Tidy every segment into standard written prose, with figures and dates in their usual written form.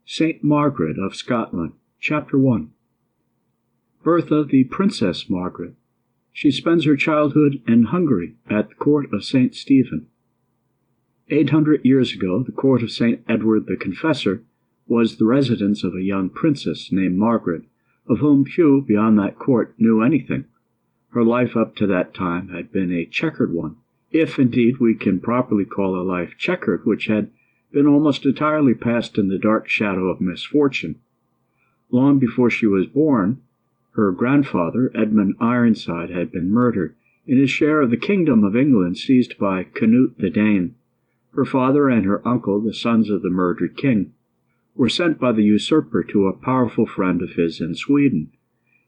Saint Margaret of Scotland, Chapter 1. Birth of the Princess Margaret. She spends her childhood in Hungary at the court of St. Stephen. 800 years ago, the court of St. Edward the Confessor was the residence of a young princess named Margaret, of whom few beyond that court knew anything. Her life up to that time had been a checkered one, if indeed we can properly call a life checkered which had been almost entirely passed in the dark shadow of misfortune. Long before she was born, her grandfather, Edmund Ironside, had been murdered, and his share of the kingdom of England seized by Canute the Dane. Her father and her uncle, the sons of the murdered king, were sent by the usurper to a powerful friend of his in Sweden,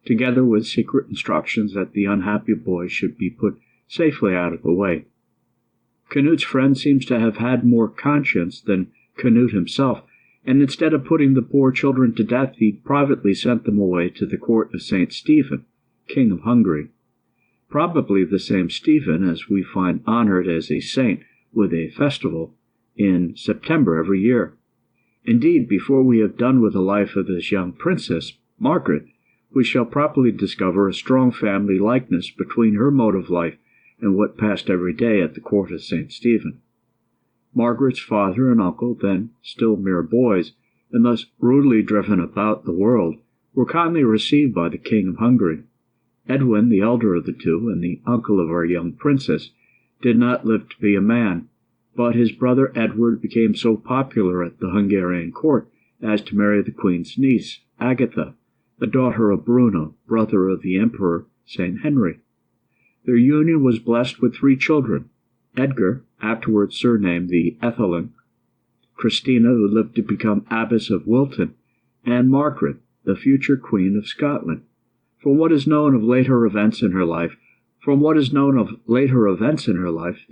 together with secret instructions that the unhappy boy should be put safely out of the way. Canute's friend seems to have had more conscience than Canute himself, and instead of putting the poor children to death, he privately sent them away to the court of St. Stephen, King of Hungary. Probably the same Stephen as we find honored as a saint with a festival in September every year. Indeed, before we have done with the life of this young princess, Margaret, we shall properly discover a strong family likeness between her mode of life and what passed every day at the court of St. Stephen. Margaret's father and uncle, then still mere boys, and thus rudely driven about the world, were kindly received by the King of Hungary. Edwin, the elder of the two, and the uncle of our young princess, did not live to be a man, but his brother Edward became so popular at the Hungarian court as to marry the queen's niece, Agatha, the daughter of Bruno, brother of the Emperor St. Henry. Their union was blessed with 3 children: Edgar, afterwards surnamed the Atheling; Christina, who lived to become Abbess of Wilton; and Margaret, the future Queen of Scotland. From what is known of later events in her life, the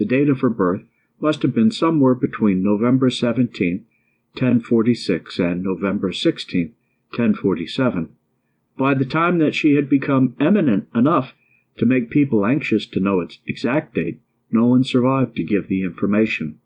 date of her birth must have been somewhere between November 17, 1046, and November 16, 1047. By the time that she had become eminent enough to make people anxious to know its exact date, no one survived to give the information.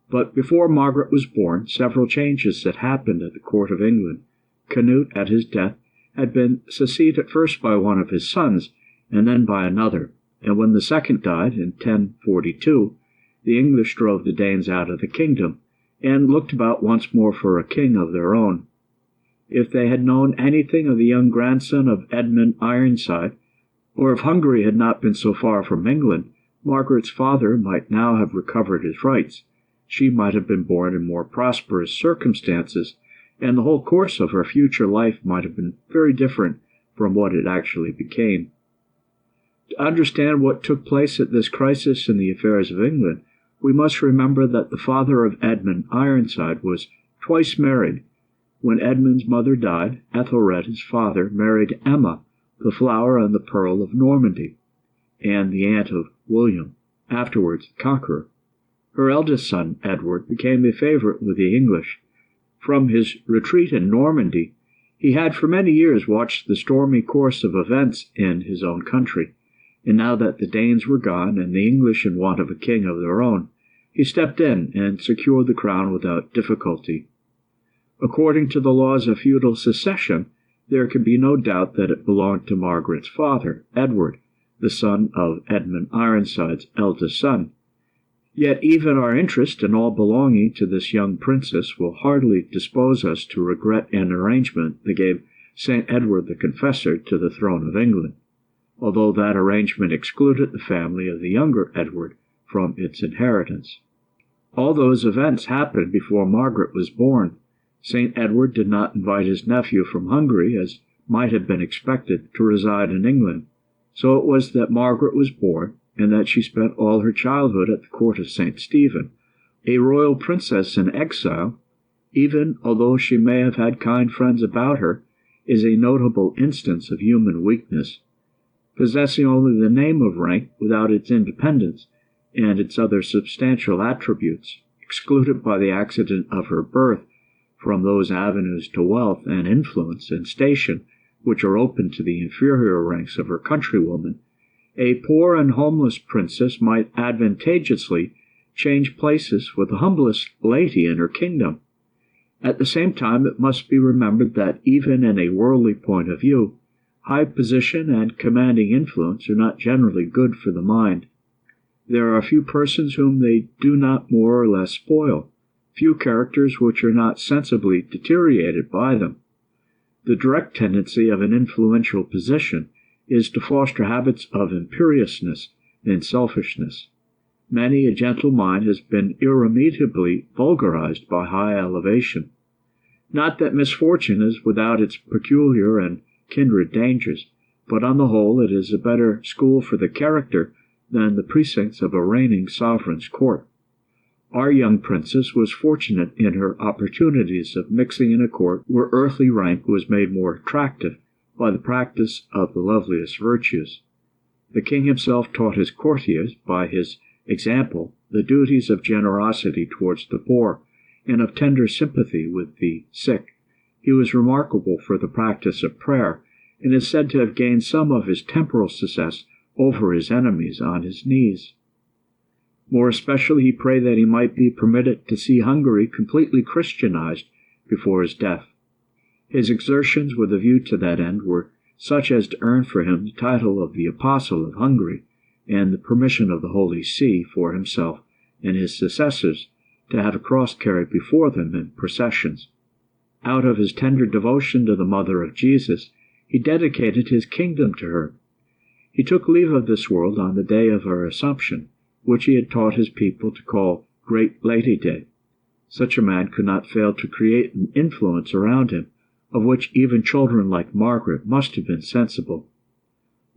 But before Margaret was born, several changes had happened at the court of England. Canute, at his death, had been succeeded first by one of his sons, and then by another, and when the second died in 1042, the English drove the Danes out of the kingdom, and looked about once more for a king of their own. If they had known anything of the young grandson of Edmund Ironside, or if Hungary had not been so far from England, Margaret's father might now have recovered his rights. She might have been born in more prosperous circumstances, and the whole course of her future life might have been very different from what it actually became. To understand what took place at this crisis in the affairs of England, we must remember that the father of Edmund Ironside was twice married. When Edmund's mother died, Ethelred, his father, married Emma, the flower and the pearl of Normandy, and the aunt of William, afterwards the Conqueror. Her eldest son, Edward, became a favorite with the English. From his retreat in Normandy, he had for many years watched the stormy course of events in his own country, and now that the Danes were gone and the English in want of a king of their own, he stepped in and secured the crown without difficulty. According to the laws of feudal succession, there can be no doubt that it belonged to Margaret's father, Edward, the son of Edmund Ironside's eldest son. Yet even our interest in all belonging to this young princess will hardly dispose us to regret an arrangement that gave St. Edward the Confessor to the throne of England, although that arrangement excluded the family of the younger Edward from its inheritance. All those events happened before Margaret was born. St. Edward did not invite his nephew from Hungary, as might have been expected, to reside in England. So it was that Margaret was born, and that she spent all her childhood at the court of St. Stephen. A royal princess in exile, even although she may have had kind friends about her, is a notable instance of human weakness. Possessing only the name of rank without its independence and its other substantial attributes, excluded by the accident of her birth from those avenues to wealth and influence and station which are open to the inferior ranks of her countrywomen, a poor and homeless princess might advantageously change places with the humblest lady in her kingdom. At the same time, it must be remembered that even in a worldly point of view, high position and commanding influence are not generally good for the mind. There are few persons whom they do not more or less spoil, few characters which are not sensibly deteriorated by them. The direct tendency of an influential position is to foster habits of imperiousness and selfishness. Many a gentle mind has been irremediably vulgarized by high elevation. Not that misfortune is without its peculiar and kindred dangers, but on the whole it is a better school for the character than the precincts of a reigning sovereign's court. Our young princess was fortunate in her opportunities of mixing in a court where earthly rank was made more attractive by the practice of the loveliest virtues. The king himself taught his courtiers, by his example, the duties of generosity towards the poor, and of tender sympathy with the sick. He was remarkable for the practice of prayer, and is said to have gained some of his temporal success over his enemies on his knees. More especially he prayed that he might be permitted to see Hungary completely Christianized before his death. His exertions with a view to that end were such as to earn for him the title of the Apostle of Hungary, and the permission of the Holy See for himself and his successors to have a cross carried before them in processions. Out of his tender devotion to the Mother of Jesus, he dedicated his kingdom to her. He took leave of this world on the day of her Assumption, which he had taught his people to call Great Lady Day. Such a man could not fail to create an influence around him, of which even children like Margaret must have been sensible.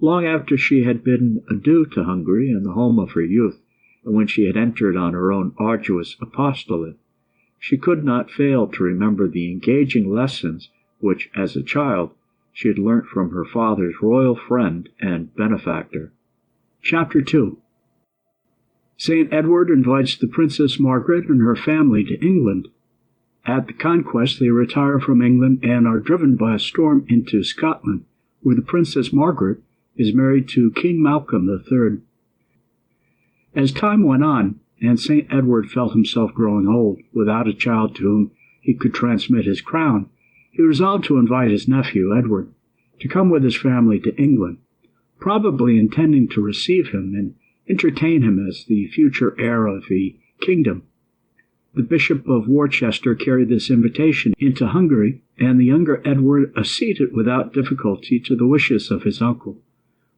Long after she had bidden adieu to Hungary and the home of her youth, and when she had entered on her own arduous apostolate, she could not fail to remember the engaging lessons which, as a child, she had learnt from her father's royal friend and benefactor. Chapter 2. St. Edward invites the Princess Margaret and her family to England. At the conquest, they retire from England and are driven by a storm into Scotland, where the Princess Margaret is married to King Malcolm III. As time went on, and St. Edward felt himself growing old, without a child to whom he could transmit his crown, he resolved to invite his nephew, Edward, to come with his family to England, probably intending to receive him and entertain him as the future heir of the kingdom. The Bishop of Worcester carried this invitation into Hungary, and the younger Edward acceded without difficulty to the wishes of his uncle.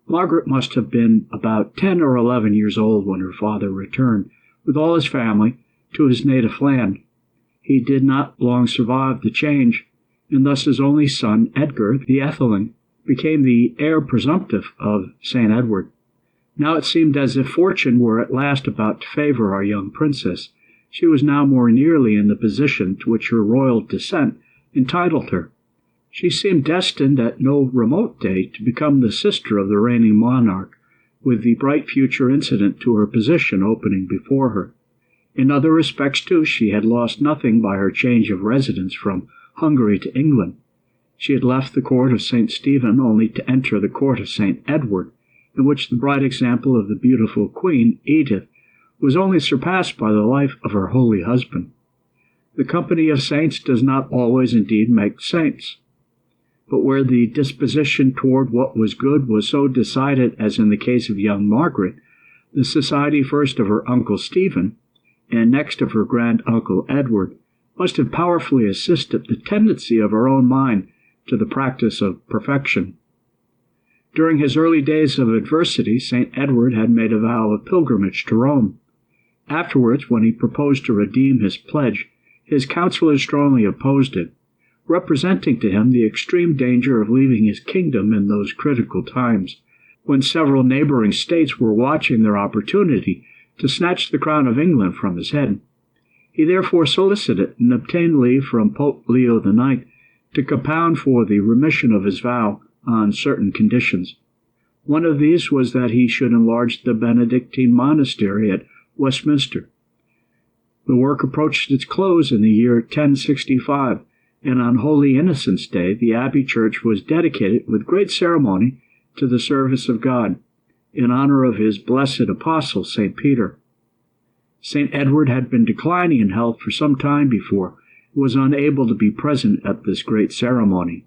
Margaret must have been about 10 or 11 years old when her father returned, with all his family, to his native land. He did not long survive the change, and thus his only son, Edgar the Atheling, became the heir presumptive of St. Edward. Now it seemed as if fortune were at last about to favor our young princess. She was now more nearly in the position to which her royal descent entitled her. She seemed destined at no remote day to become the sister of the reigning monarch, with the bright future incident to her position opening before her. In other respects, too, she had lost nothing by her change of residence from Hungary to England. She had left the court of St. Stephen only to enter the court of St. Edward, in which the bright example of the beautiful Queen, Edith, was only surpassed by the life of her holy husband. The company of saints does not always indeed make saints, but where the disposition toward what was good was so decided as in the case of young Margaret, the society first of her uncle Stephen, and next of her grand-uncle Edward, must have powerfully assisted the tendency of her own mind to the practice of perfection. During his early days of adversity, St. Edward had made a vow of pilgrimage to Rome. Afterwards, when he proposed to redeem his pledge, his counselors strongly opposed it, representing to him the extreme danger of leaving his kingdom in those critical times, when several neighboring states were watching their opportunity to snatch the crown of England from his head. He therefore solicited and obtained leave from Pope Leo IX to compound for the remission of his vow on certain conditions. One of these was that he should enlarge the Benedictine monastery at Westminster. The work approached its close in the year 1065, and on Holy Innocents' Day the abbey church was dedicated with great ceremony to the service of God, in honor of his blessed apostle, St. Peter. St. Edward had been declining in health for some time before, was unable to be present at this great ceremony.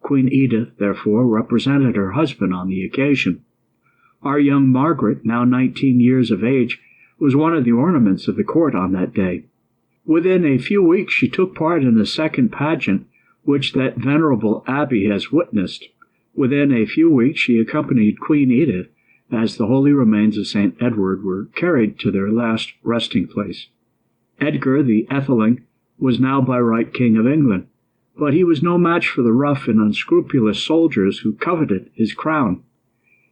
Queen Edith, therefore, represented her husband on the occasion. Our young Margaret, now 19 years of age, was one of the ornaments of the court on that day. Within a few weeks she took part in the second pageant which that venerable abbey has witnessed. Within a few weeks she accompanied Queen Edith as the holy remains of St. Edward were carried to their last resting place. Edgar the Atheling was now by right King of England, but he was no match for the rough and unscrupulous soldiers who coveted his crown.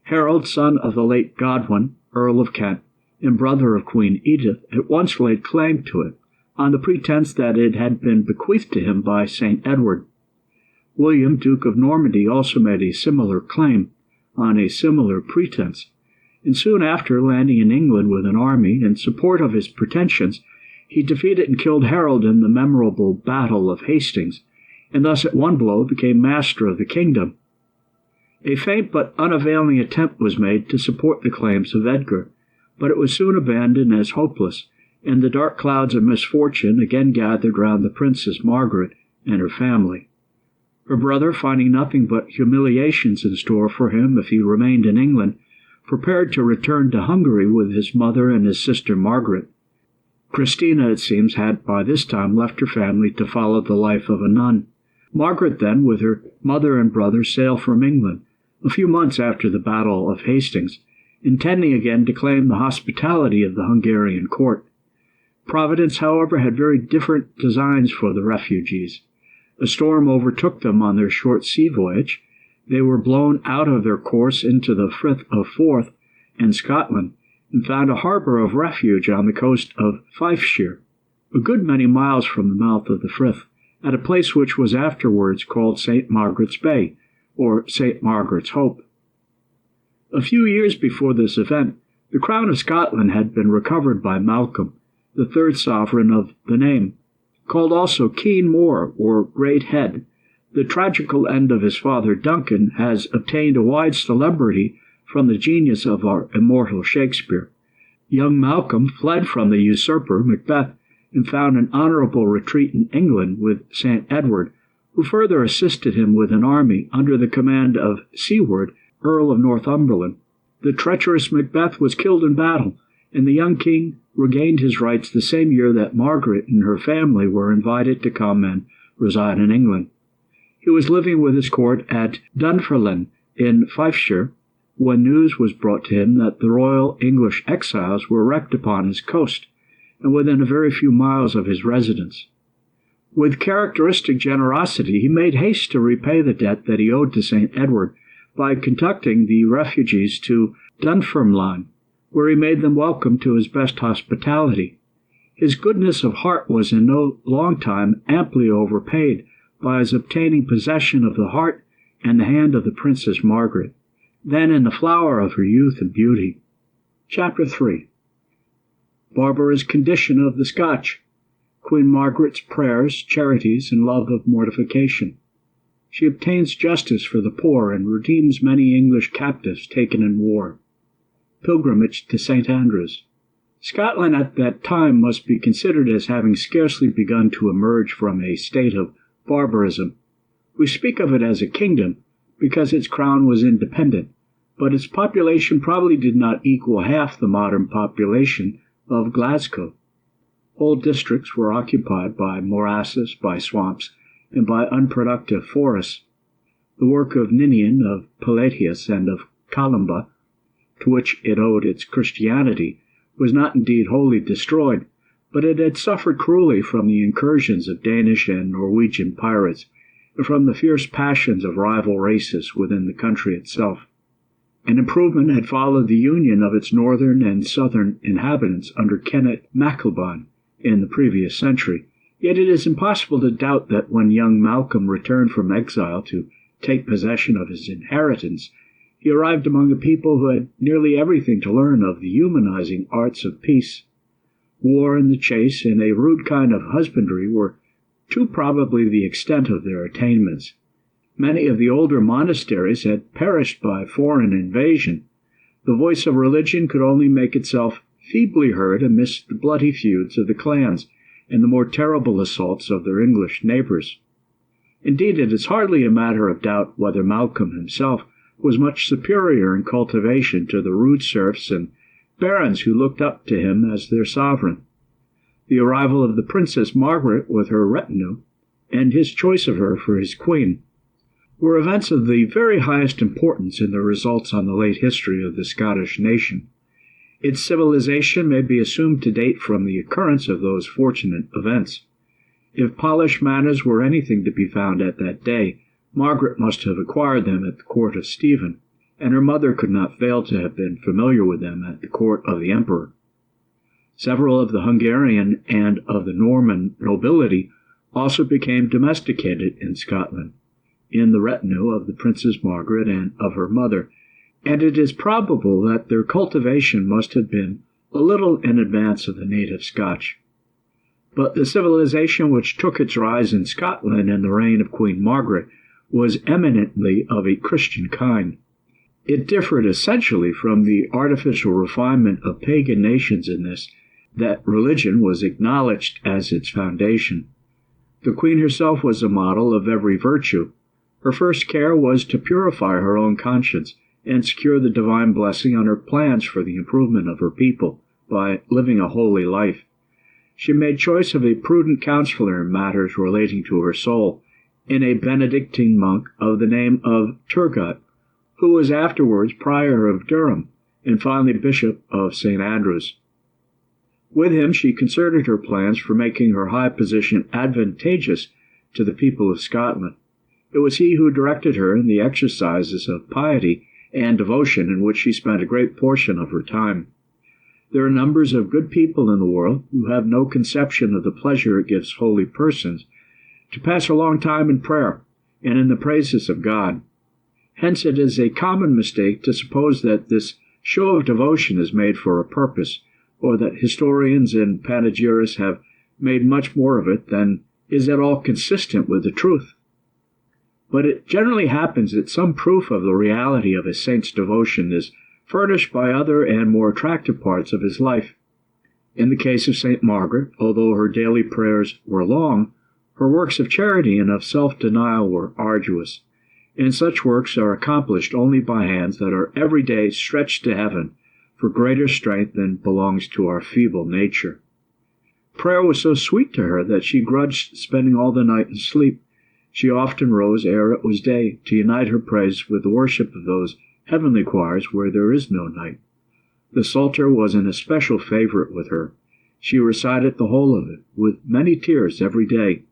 Harold, son of the late Godwin, Earl of Kent, and brother of Queen Edith, at once laid claim to it, on the pretense that it had been bequeathed to him by St. Edward. William, Duke of Normandy, also made a similar claim, on a similar pretense, and soon after, landing in England with an army in support of his pretensions, he defeated and killed Harold in the memorable Battle of Hastings, and thus at one blow became master of the kingdom. A faint but unavailing attempt was made to support the claims of Edgar, but it was soon abandoned as hopeless, and the dark clouds of misfortune again gathered round the Princess Margaret and her family. Her brother, finding nothing but humiliations in store for him if he remained in England, prepared to return to Hungary with his mother and his sister Margaret. Christina, it seems, had by this time left her family to follow the life of a nun. Margaret then, with her mother and brother, sailed from England, a few months after the Battle of Hastings, intending again to claim the hospitality of the Hungarian court. Providence, however, had very different designs for the refugees. A storm overtook them on their short sea voyage. They were blown out of their course into the Frith of Forth and Scotland, and found a harbor of refuge on the coast of Fifeshire, a good many miles from the mouth of the Frith, at a place which was afterwards called St. Margaret's Bay, or St. Margaret's Hope. A few years before this event, the crown of Scotland had been recovered by Malcolm, the third sovereign of the name, called also Keen More, or Great Head. The tragical end of his father Duncan has obtained a wide celebrity from the genius of our immortal Shakespeare. Young Malcolm fled from the usurper Macbeth and found an honorable retreat in England with St. Edward, who further assisted him with an army under the command of Siward, Earl of Northumberland. The treacherous Macbeth was killed in battle, and the young king regained his rights the same year that Margaret and her family were invited to come and reside in England. He was living with his court at Dunfermline in Fifeshire when news was brought to him that the royal English exiles were wrecked upon his coast, and within a very few miles of his residence. With characteristic generosity, he made haste to repay the debt that he owed to St. Edward by conducting the refugees to Dunfermline, where he made them welcome to his best hospitality. His goodness of heart was in no long time amply overpaid by his obtaining possession of the heart and the hand of the Princess Margaret, then in the flower of her youth and beauty. Chapter 3. Barbara's condition of the Scotch. Queen Margaret's prayers, charities, and love of mortification. She obtains justice for the poor and redeems many English captives taken in war. Pilgrimage to St. Andrews. Scotland at that time must be considered as having scarcely begun to emerge from a state of barbarism. We speak of it as a kingdom because its crown was independent, but its population probably did not equal half the modern population of Glasgow. Whole districts were occupied by morasses, by swamps, and by unproductive forests. The work of Ninian, of Palladius, and of Columba, to which it owed its Christianity, was not indeed wholly destroyed, but it had suffered cruelly from the incursions of Danish and Norwegian pirates, and from the fierce passions of rival races within the country itself. An improvement had followed the union of its northern and southern inhabitants under Kenneth MacElbine in the previous century, yet it is impossible to doubt that when young Malcolm returned from exile to take possession of his inheritance, he arrived among a people who had nearly everything to learn of the humanizing arts of peace. War and the chase and a rude kind of husbandry were too probably the extent of their attainments. Many of the older monasteries had perished by foreign invasion. The voice of religion could only make itself feebly heard amidst the bloody feuds of the clans, and the more terrible assaults of their English neighbours. Indeed, it is hardly a matter of doubt whether Malcolm himself was much superior in cultivation to the rude serfs and barons who looked up to him as their sovereign. The arrival of the Princess Margaret with her retinue, and his choice of her for his queen, were events of the very highest importance in their results on the late history of the Scottish nation. Its civilization may be assumed to date from the occurrence of those fortunate events. If polished manners were anything to be found at that day, Margaret must have acquired them at the court of Stephen, and her mother could not fail to have been familiar with them at the court of the emperor. Several of the Hungarian and of the Norman nobility also became domesticated in Scotland, in the retinue of the Princess Margaret and of her mother, and it is probable that their cultivation must have been a little in advance of the native Scotch. But the civilization which took its rise in Scotland in the reign of Queen Margaret was eminently of a Christian kind. It differed essentially from the artificial refinement of pagan nations in this, that religion was acknowledged as its foundation. The queen herself was a model of every virtue. Her first care was to purify her own conscience and secure the divine blessing on her plans for the improvement of her people by living a holy life. She made choice of a prudent counselor in matters relating to her soul, in a Benedictine monk of the name of Turgot, who was afterwards prior of Durham and finally bishop of St. Andrews. With him she concerted her plans for making her high position advantageous to the people of Scotland. It was he who directed her in the exercises of piety and devotion in which she spent a great portion of her time. There are numbers of good people in the world who have no conception of the pleasure it gives holy persons to pass a long time in prayer and in the praises of God. Hence it is a common mistake to suppose that this show of devotion is made for a purpose, or that historians and panegyrists have made much more of it than is at all consistent with the truth. But it generally happens that some proof of the reality of a saint's devotion is furnished by other and more attractive parts of his life. In the case of St. Margaret, although her daily prayers were long, her works of charity and of self-denial were arduous, and such works are accomplished only by hands that are every day stretched to heaven for greater strength than belongs to our feeble nature. Prayer was so sweet to her that she grudged spending all the night in sleep. She often rose ere it was day to unite her praise with the worship of those heavenly choirs where there is no night. The Psalter was an especial favorite with her. She recited the whole of it, with many tears every day.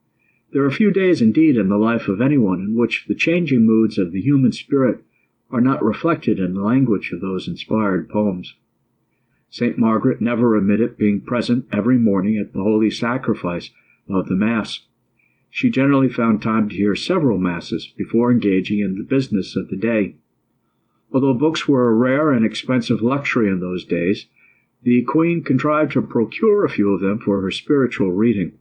There are few days indeed in the life of anyone in which the changing moods of the human spirit are not reflected in the language of those inspired poems. St. Margaret never omitted being present every morning at the holy sacrifice of the Mass. She generally found time to hear several Masses before engaging in the business of the day. Although books were a rare and expensive luxury in those days, the Queen contrived to procure a few of them for her spiritual reading.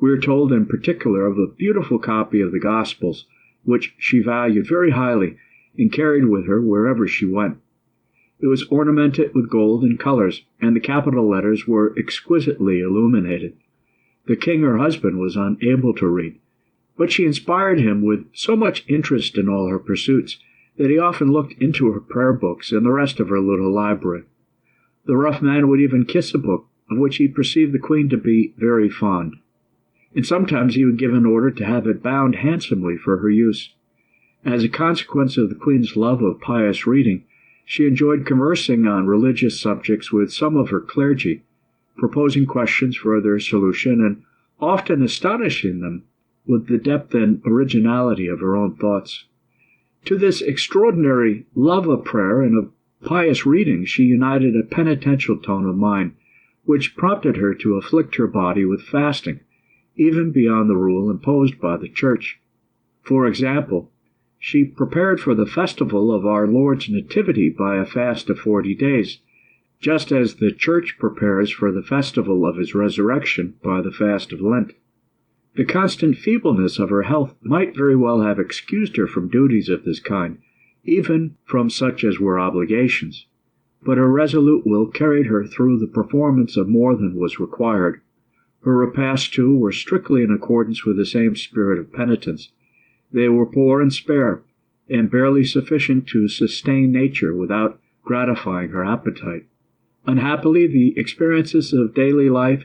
We are told in particular of a beautiful copy of the Gospels, which she valued very highly and carried with her wherever she went. It was ornamented with gold and colors, and the capital letters were exquisitely illuminated. The king, her husband, was unable to read, but she inspired him with so much interest in all her pursuits that he often looked into her prayer books and the rest of her little library. The rough man would even kiss a book, of which he perceived the queen to be very fond, and sometimes he would give an order to have it bound handsomely for her use. As a consequence of the queen's love of pious reading, she enjoyed conversing on religious subjects with some of her clergy, proposing questions for their solution, and often astonishing them with the depth and originality of her own thoughts. To this extraordinary love of prayer and of pious reading she united a penitential tone of mind, which prompted her to afflict her body with fasting, even beyond the rule imposed by the Church. For example, she prepared for the festival of our Lord's Nativity by a fast of 40 days, just as the Church prepares for the festival of his resurrection by the fast of Lent. The constant feebleness of her health might very well have excused her from duties of this kind, even from such as were obligations, but her resolute will carried her through the performance of more than was required. Her repasts, too, were strictly in accordance with the same spirit of penitence. They were poor and spare, and barely sufficient to sustain nature without gratifying her appetite. Unhappily, the experiences of daily life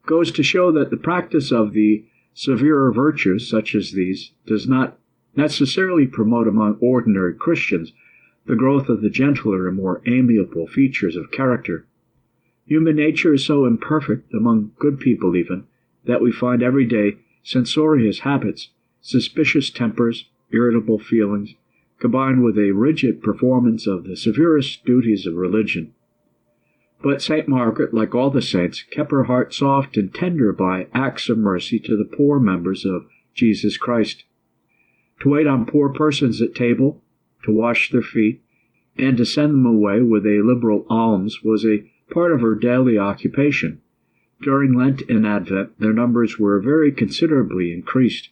goes to show that the practice of the severer virtues, such as these, does not necessarily promote among ordinary Christians the growth of the gentler and more amiable features of character. Human nature is so imperfect, among good people even, that we find every day censorious habits, suspicious tempers, irritable feelings, combined with a rigid performance of the severest duties of religion. But St. Margaret, like all the saints, kept her heart soft and tender by acts of mercy to the poor members of Jesus Christ. To wait on poor persons at table, to wash their feet, and to send them away with a liberal alms was a part of her daily occupation. During Lent and Advent, their numbers were very considerably increased.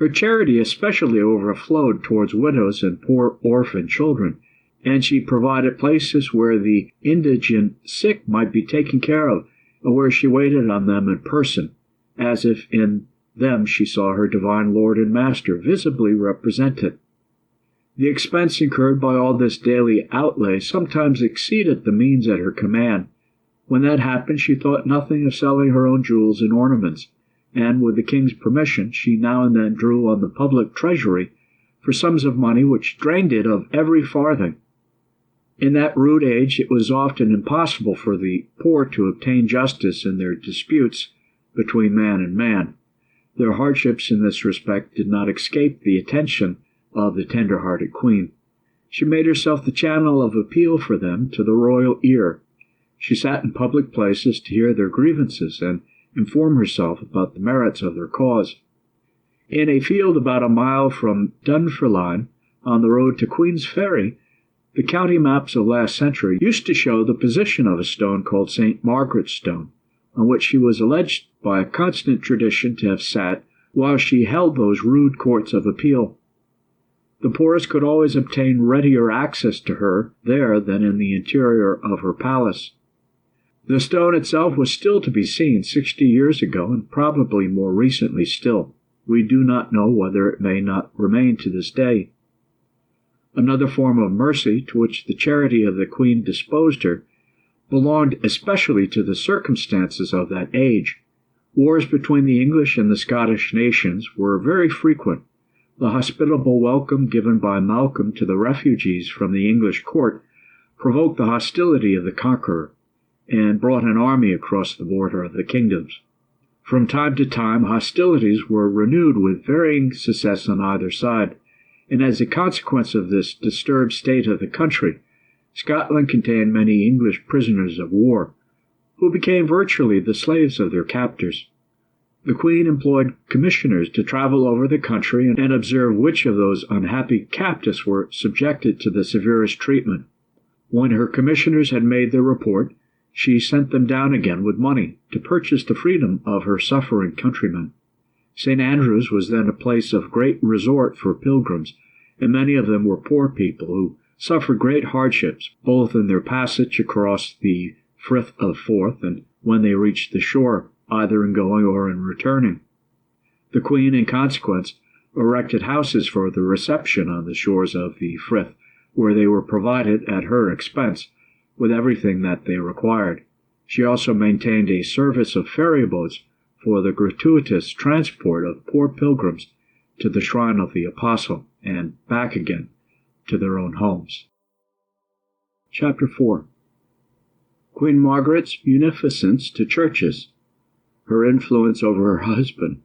Her charity especially overflowed towards widows and poor orphan children, and she provided places where the indigent sick might be taken care of, and where she waited on them in person, as if in them she saw her divine Lord and Master visibly represented. The expense incurred by all this daily outlay sometimes exceeded the means at her command. When that happened, she thought nothing of selling her own jewels and ornaments, and with the king's permission she now and then drew on the public treasury for sums of money which drained it of every farthing. In that rude age it was often impossible for the poor to obtain justice in their disputes between man and man. Their hardships in this respect did not escape the attention of the tender-hearted queen. She made herself the channel of appeal for them to the royal ear. She sat in public places to hear their grievances and inform herself about the merits of their cause. In a field about a mile from Dunfermline, on the road to Queen's Ferry, the county maps of last century used to show the position of a stone called St. Margaret's Stone, on which she was alleged by a constant tradition to have sat while she held those rude courts of appeal. The poorest could always obtain readier access to her there than in the interior of her palace. The stone itself was still to be seen 60 years ago, and probably more recently still. We do not know whether it may not remain to this day. Another form of mercy to which the charity of the Queen disposed her belonged especially to the circumstances of that age. Wars between the English and the Scottish nations were very frequent. The hospitable welcome given by Malcolm to the refugees from the English court provoked the hostility of the Conqueror, and brought an army across the border of the kingdoms. From time to time hostilities were renewed with varying success on either side, and as a consequence of this disturbed state of the country, Scotland contained many English prisoners of war, who became virtually the slaves of their captors. The Queen employed commissioners to travel over the country and observe which of those unhappy captives were subjected to the severest treatment. When her commissioners had made their report, she sent them down again with money to purchase the freedom of her suffering countrymen. St. Andrew's was then a place of great resort for pilgrims, and many of them were poor people who suffered great hardships, both in their passage across the Frith of Forth and when they reached the shore, either in going or in returning. The Queen, in consequence, erected houses for their reception on the shores of the Frith, where they were provided at her expense with everything that they required. She also maintained a service of ferry boats for the gratuitous transport of poor pilgrims to the shrine of the Apostle and back again to their own homes. Chapter 4. Queen Margaret's munificence to churches. Her influence over her husband.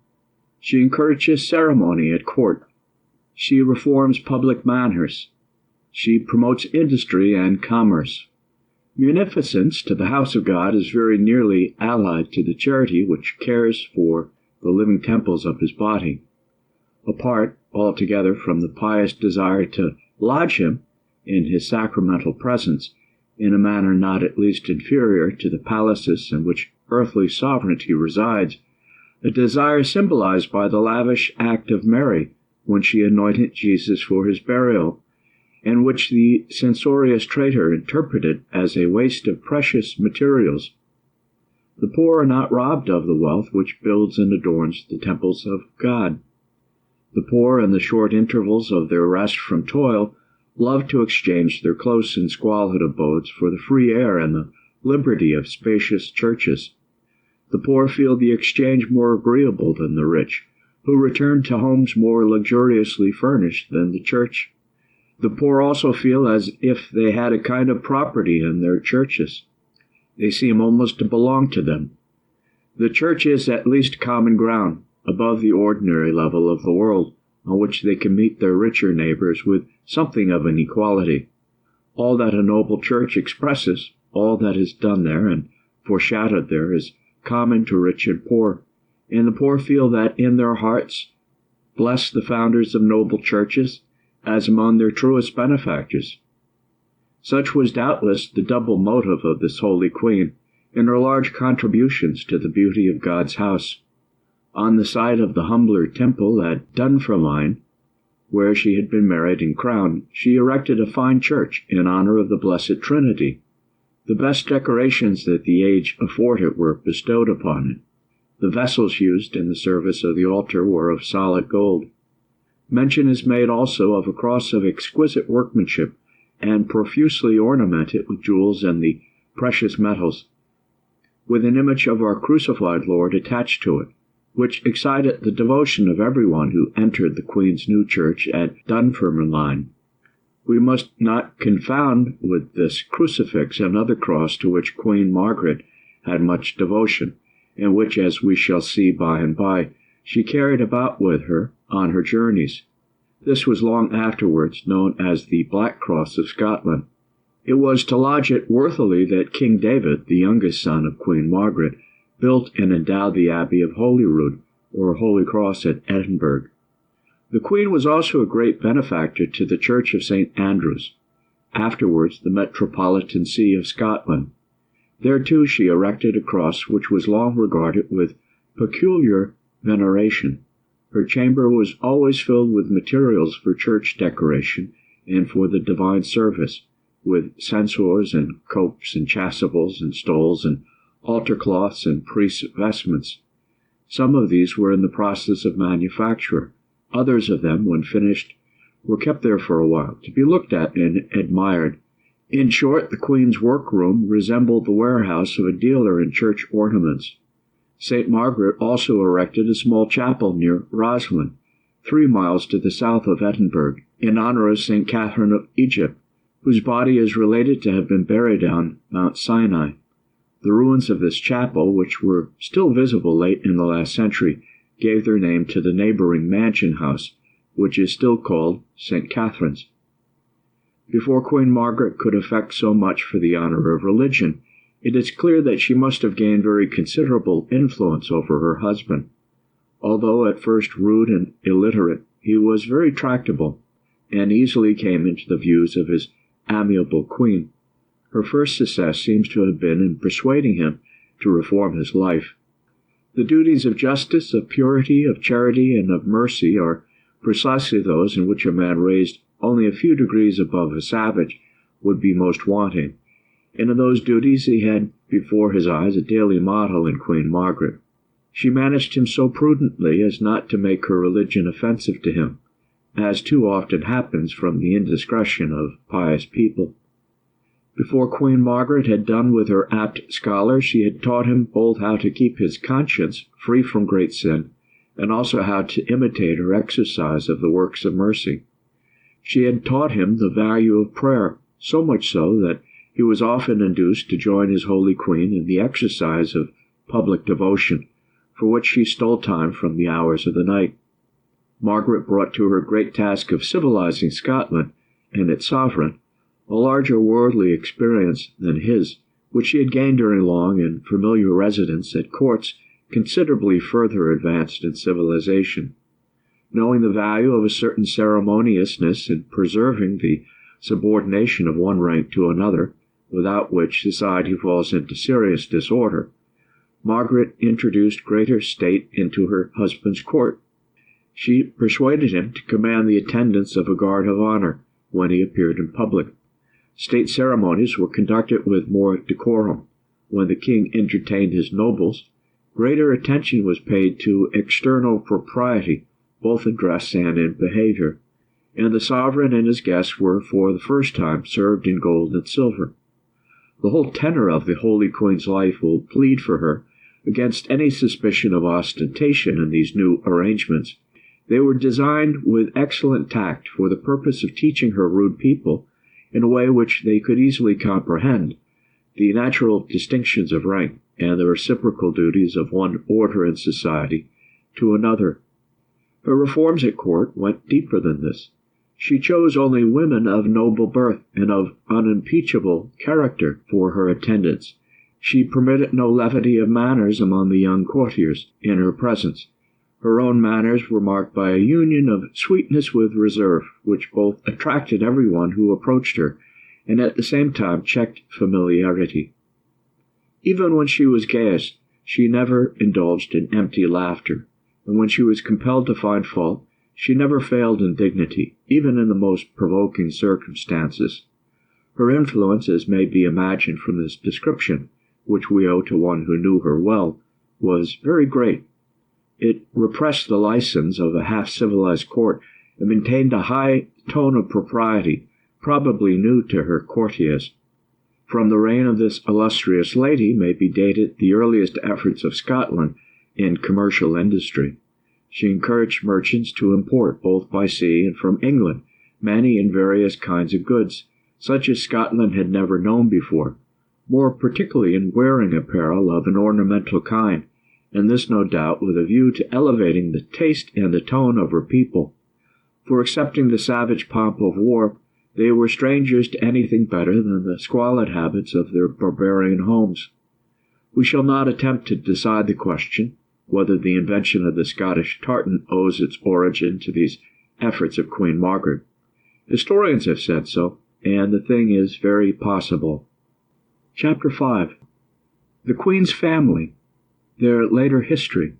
She encourages ceremony at court. She reforms public manners. She promotes industry and commerce. Munificence to the house of God is very nearly allied to the charity which cares for the living temples of his body. Apart altogether from the pious desire to lodge him in his sacramental presence in a manner not at least inferior to the palaces in which earthly sovereignty resides, a desire symbolized by the lavish act of Mary when she anointed Jesus for his burial, and which the censorious traitor interpreted as a waste of precious materials. The poor are not robbed of the wealth which builds and adorns the temples of God. The poor, in the short intervals of their rest from toil, love to exchange their close and squalid abodes for the free air and the liberty of spacious churches. The poor feel the exchange more agreeable than the rich, who return to homes more luxuriously furnished than the church. The poor also feel as if they had a kind of property in their churches. They seem almost to belong to them. The church is at least common ground, above the ordinary level of the world, on which they can meet their richer neighbors with something of an equality. All that a noble church expresses, all that is done there and foreshadowed there, is common to rich and poor, and the poor feel that in their hearts bless the founders of noble churches as among their truest benefactors. Such was doubtless the double motive of this holy queen in her large contributions to the beauty of God's house. On the site of the humbler temple at Dunfermline, where she had been married and crowned, she erected a fine church in honor of the Blessed Trinity. The best decorations that the age afforded were bestowed upon it. The vessels used in the service of the altar were of solid gold. Mention is made also of a cross of exquisite workmanship, and profusely ornamented with jewels and the precious metals, with an image of our crucified Lord attached to it, which excited the devotion of everyone who entered the Queen's new church at Dunfermline. We must not confound with this crucifix another cross to which Queen Margaret had much devotion, and which, as we shall see by and by, she carried about with her on her journeys. This was long afterwards known as the Black Cross of Scotland. It was to lodge it worthily that King David, the youngest son of Queen Margaret, built and endowed the Abbey of Holyrood, or Holy Cross, at Edinburgh. The Queen was also a great benefactor to the Church of St. Andrew's, afterwards the Metropolitan See of Scotland. There too she erected a cross which was long regarded with peculiar veneration. Her chamber was always filled with materials for church decoration and for the divine service, with censers and copes and chasubles and stoles and altar cloths and priests' vestments. Some of these were in the process of manufacture. Others of them, when finished, were kept there for a while, to be looked at and admired. In short, the Queen's workroom resembled the warehouse of a dealer in church ornaments. St. Margaret also erected a small chapel near Roslin, 3 miles to the south of Edinburgh, in honor of St. Catherine of Egypt, whose body is related to have been buried on Mount Sinai. The ruins of this chapel, which were still visible late in the last century, gave their name to the neighboring mansion house, which is still called St. Catherine's. Before Queen Margaret could effect so much for the honor of religion, it is clear that she must have gained very considerable influence over her husband. Although at first rude and illiterate, he was very tractable, and easily came into the views of his amiable queen. Her first success seems to have been in persuading him to reform his life. The duties of justice, of purity, of charity, and of mercy are precisely those in which a man raised only a few degrees above a savage would be most wanting, and in those duties he had before his eyes a daily model in Queen Margaret. She managed him so prudently as not to make her religion offensive to him, as too often happens from the indiscretion of pious people. Before Queen Margaret had done with her apt scholar, she had taught him both how to keep his conscience free from great sin, and also how to imitate her exercise of the works of mercy. She had taught him the value of prayer, so much so that he was often induced to join his holy queen in the exercise of public devotion, for which she stole time from the hours of the night. Margaret brought to her great task of civilizing Scotland and its sovereign a larger worldly experience than his, which she had gained during long and familiar residence at courts considerably further advanced in civilization. Knowing the value of a certain ceremoniousness in preserving the subordination of one rank to another, without which society falls into serious disorder, Margaret introduced greater state into her husband's court. She persuaded him to command the attendance of a guard of honor when he appeared in public. State ceremonies were conducted with more decorum, when the king entertained his nobles, greater attention was paid to external propriety, both in dress and in behavior, and the sovereign and his guests were for the first time served in gold and silver. The whole tenor of the Holy Queen's life will plead for her against any suspicion of ostentation in these new arrangements. They were designed with excellent tact for the purpose of teaching her rude people, in a way which they could easily comprehend, the natural distinctions of rank and the reciprocal duties of one order in society to another. Her reforms at court went deeper than this. She chose only women of noble birth and of unimpeachable character for her attendants. She permitted no levity of manners among the young courtiers in her presence. Her own manners were marked by a union of sweetness with reserve, which both attracted everyone who approached her, and at the same time checked familiarity. Even when she was gayest, she never indulged in empty laughter, and when she was compelled to find fault, she never failed in dignity, even in the most provoking circumstances. Her influence, as may be imagined from this description, which we owe to one who knew her well, was very great. It repressed the license of a half-civilized court and maintained a high tone of propriety, probably new to her courtiers. From the reign of this illustrious lady may be dated the earliest efforts of Scotland in commercial industry. She encouraged merchants to import, both by sea and from England, many and various kinds of goods, such as Scotland had never known before, more particularly in wearing apparel of an ornamental kind, and this no doubt with a view to elevating the taste and the tone of her people. For accepting the savage pomp of war, they were strangers to anything better than the squalid habits of their barbarian homes. We shall not attempt to decide the question whether the invention of the Scottish tartan owes its origin to these efforts of Queen Margaret. Historians have said so, and the thing is very possible. Chapter 5. The Queen's family, their later history.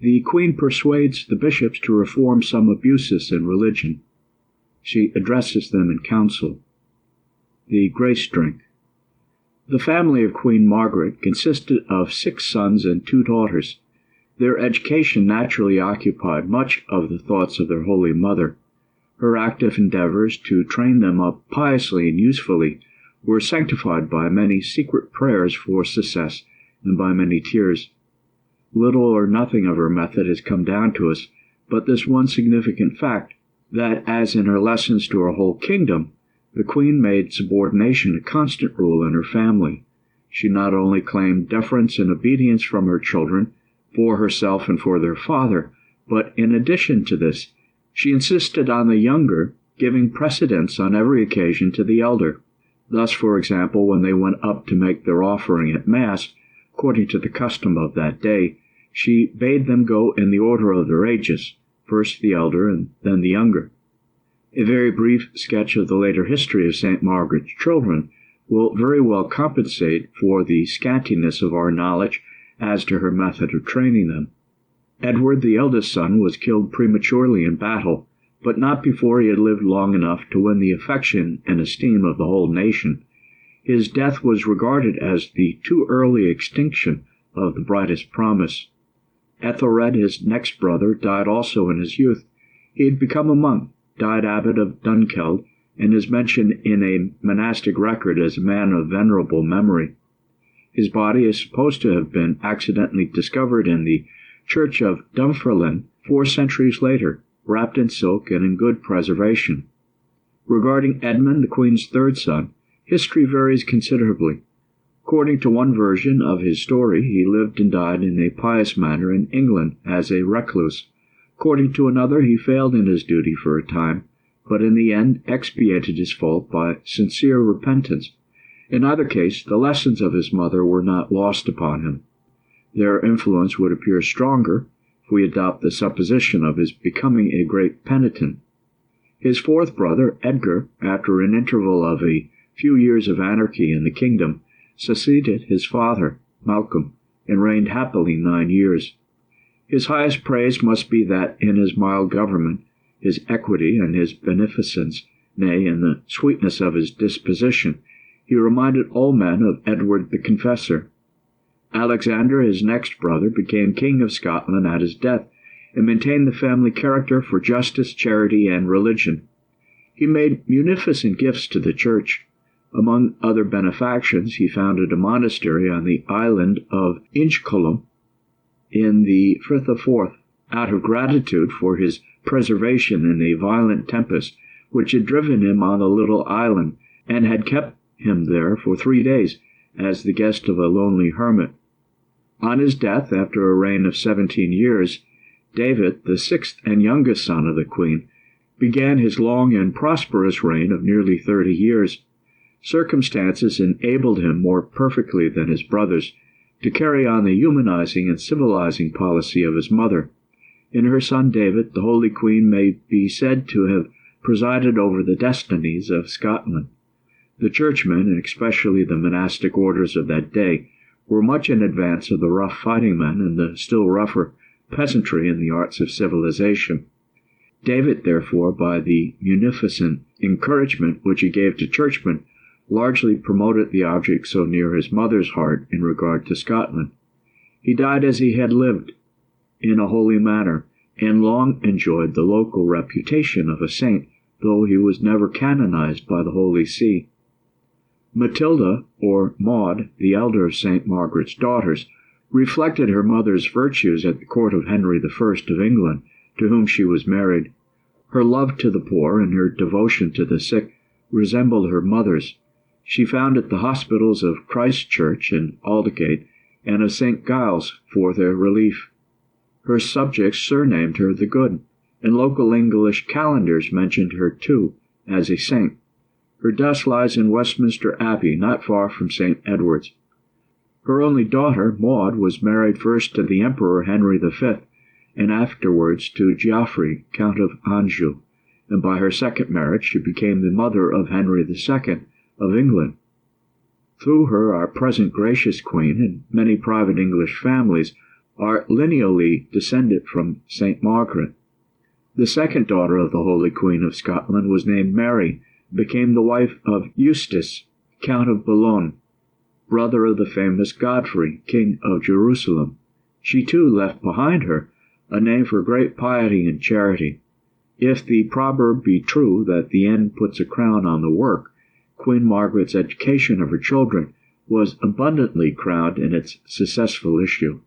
The Queen persuades the bishops to reform some abuses in religion. She addresses them in council. The grace drink. The family of Queen Margaret consisted of 6 sons and 2 daughters. Their education naturally occupied much of the thoughts of their Holy Mother. Her active endeavors to train them up piously and usefully were sanctified by many secret prayers for success and by many tears. Little or nothing of her method has come down to us, but this one significant fact, that as in her lessons to her whole kingdom, the Queen made subordination a constant rule in her family. She not only claimed deference and obedience from her children, for herself and for their father, but in addition to this, she insisted on the younger giving precedence on every occasion to the elder. Thus, for example, when they went up to make their offering at Mass, according to the custom of that day, she bade them go in the order of their ages, first the elder and then the younger. A very brief sketch of the later history of St. Margaret's children will very well compensate for the scantiness of our knowledge as to her method of training them. Edward, the eldest son, was killed prematurely in battle, but not before he had lived long enough to win the affection and esteem of the whole nation. His death was regarded as the too early extinction of the brightest promise. Ethelred, his next brother, died also in his youth. He had become a monk, died abbot of Dunkeld, and is mentioned in a monastic record as a man of venerable memory. His body is supposed to have been accidentally discovered in the church of Dunfermline 4 centuries later, wrapped in silk and in good preservation. Regarding Edmund, the Queen's 3rd son, history varies considerably. According to one version of his story, he lived and died in a pious manner in England as a recluse. According to another, he failed in his duty for a time, but in the end expiated his fault by sincere repentance. In either case, the lessons of his mother were not lost upon him. Their influence would appear stronger if we adopt the supposition of his becoming a great penitent. His 4th brother, Edgar, after an interval of a few years of anarchy in the kingdom, succeeded his father, Malcolm, and reigned happily 9 years. His highest praise must be that in his mild government, his equity and his beneficence, nay, in the sweetness of his disposition, He reminded all men of Edward the Confessor. Alexander, his next brother, became king of Scotland at his death, and maintained the family character for justice, charity, and religion. He made munificent gifts to the church. Among other benefactions, he founded a monastery on the island of Inchcolum in the Firth of Forth, out of gratitude for his preservation in a violent tempest which had driven him on the little island, and had kept him there for 3 days, as the guest of a lonely hermit. On his death, after a reign of 17 years, David, the sixth and youngest son of the queen, began his long and prosperous reign of nearly 30 years. Circumstances enabled him more perfectly than his brothers to carry on the humanizing and civilizing policy of his mother. In her son David, the Holy Queen may be said to have presided over the destinies of Scotland. The churchmen, and especially the monastic orders of that day, were much in advance of the rough fighting men and the still rougher peasantry in the arts of civilization. David, therefore, by the munificent encouragement which he gave to churchmen, largely promoted the object so near his mother's heart in regard to Scotland. He died as he had lived, in a holy manner, and long enjoyed the local reputation of a saint, though he was never canonized by the Holy See. Matilda, or Maud, the elder of St. Margaret's daughters, reflected her mother's virtues at the court of Henry I of England, to whom she was married. Her love to the poor and her devotion to the sick resembled her mother's. She founded the hospitals of Christ Church in Aldgate and of St. Giles for their relief. Her subjects surnamed her the Good, and local English calendars mentioned her too as a saint. Her dust lies in Westminster Abbey, not far from St. Edward's. Her only daughter, Maud, was married first to the Emperor Henry V, and afterwards to Geoffrey, Count of Anjou, and by her second marriage she became the mother of Henry II of England. Through her, our present gracious Queen and many private English families are lineally descended from St. Margaret. The second daughter of the Holy Queen of Scotland was named Mary, became the wife of Eustace, Count of Boulogne, brother of the famous Godfrey, King of Jerusalem. She too left behind her a name for great piety and charity. If the proverb be true that the end puts a crown on the work, Queen Margaret's education of her children was abundantly crowned in its successful issue.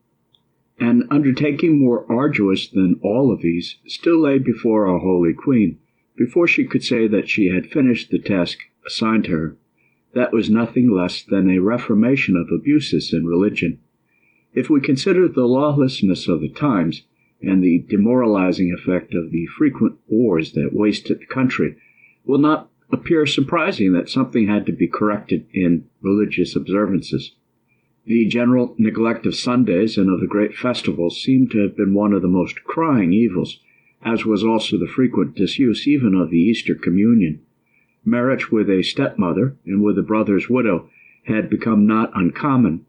An undertaking more arduous than all of these still lay before our Holy Queen, before she could say that she had finished the task assigned to her. That was nothing less than a reformation of abuses in religion. If we consider the lawlessness of the times, and the demoralizing effect of the frequent wars that wasted the country, it will not appear surprising that something had to be corrected in religious observances. The general neglect of Sundays and of the great festivals seemed to have been one of the most crying evils, as was also the frequent disuse even of the Easter communion. Marriage with a stepmother and with a brother's widow had become not uncommon.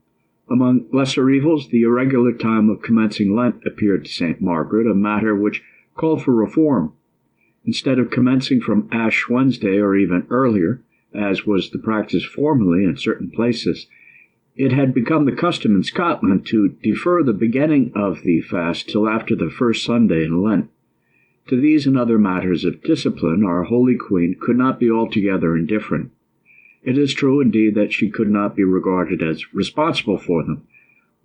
Among lesser evils, the irregular time of commencing Lent appeared to St. Margaret a matter which called for reform. Instead of commencing from Ash Wednesday or even earlier, as was the practice formerly in certain places, it had become the custom in Scotland to defer the beginning of the fast till after the first Sunday in Lent. To these and other matters of discipline our Holy Queen could not be altogether indifferent. It is true, indeed, that she could not be regarded as responsible for them,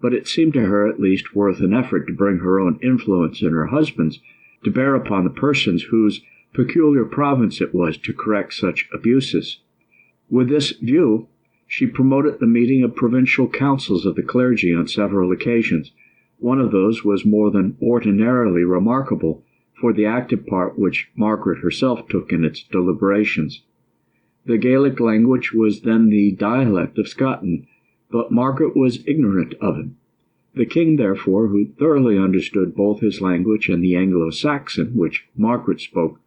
but it seemed to her at least worth an effort to bring her own influence and her husband's to bear upon the persons whose peculiar province it was to correct such abuses. With this view, she promoted the meeting of provincial councils of the clergy on several occasions. One of those was more than ordinarily remarkable for the active part which Margaret herself took in its deliberations. The Gaelic language was then the dialect of Scotland, but Margaret was ignorant of it. The king, therefore, who thoroughly understood both his language and the Anglo-Saxon, which Margaret spoke,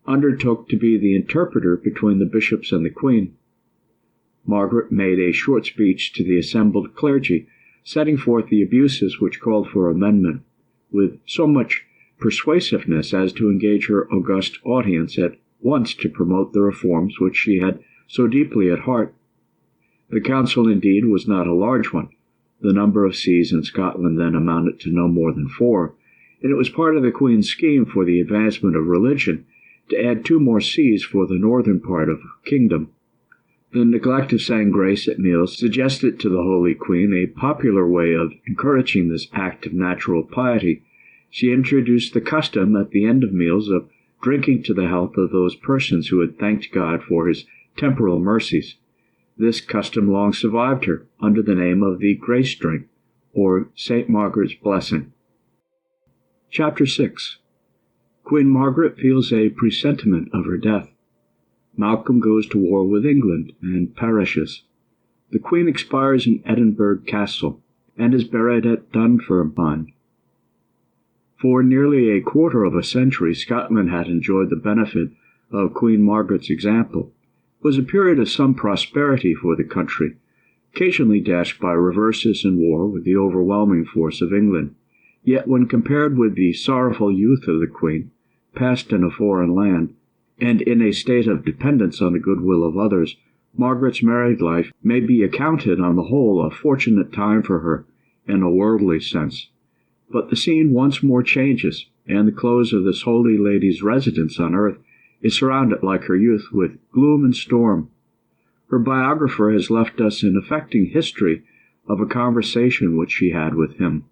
undertook to be the interpreter between the bishops and the queen. Margaret made a short speech to the assembled clergy, setting forth the abuses which called for amendment, with so much persuasiveness as to engage her august audience at once to promote the reforms which she had so deeply at heart. The council, indeed, was not a large one. The number of sees in Scotland then amounted to no more than 4, and it was part of the Queen's scheme for the advancement of religion to add 2 more sees for the northern part of the kingdom. The neglect of saying grace at meals suggested to the Holy Queen a popular way of encouraging this act of natural piety. She introduced the custom at the end of meals of drinking to the health of those persons who had thanked God for his temporal mercies. This custom long survived her under the name of the Grace Drink, or St. Margaret's Blessing. Chapter 6. Queen Margaret feels a presentiment of her death. Malcolm goes to war with England and perishes. The Queen expires in Edinburgh Castle and is buried at Dunfermline. For nearly a quarter of a century, Scotland had enjoyed the benefit of Queen Margaret's example. It was a period of some prosperity for the country, occasionally dashed by reverses in war with the overwhelming force of England. Yet when compared with the sorrowful youth of the Queen, passed in a foreign land, and in a state of dependence on the goodwill of others, Margaret's married life may be accounted on the whole a fortunate time for her in a worldly sense. But the scene once more changes, and the close of this holy lady's residence on earth is surrounded, like her youth, with gloom and storm. Her biographer has left us an affecting history of a conversation which she had with him,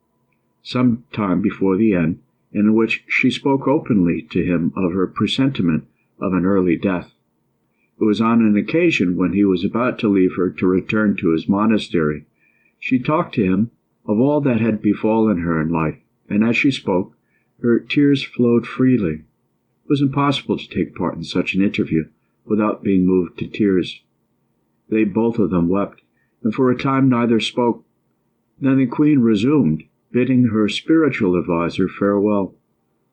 some time before the end, in which she spoke openly to him of her presentiment of an early death. It was on an occasion when he was about to leave her to return to his monastery. She talked to him of all that had befallen her in life, and as she spoke, her tears flowed freely. It was impossible to take part in such an interview without being moved to tears. They both of them wept, and for a time neither spoke. Then the Queen resumed, bidding her spiritual adviser farewell.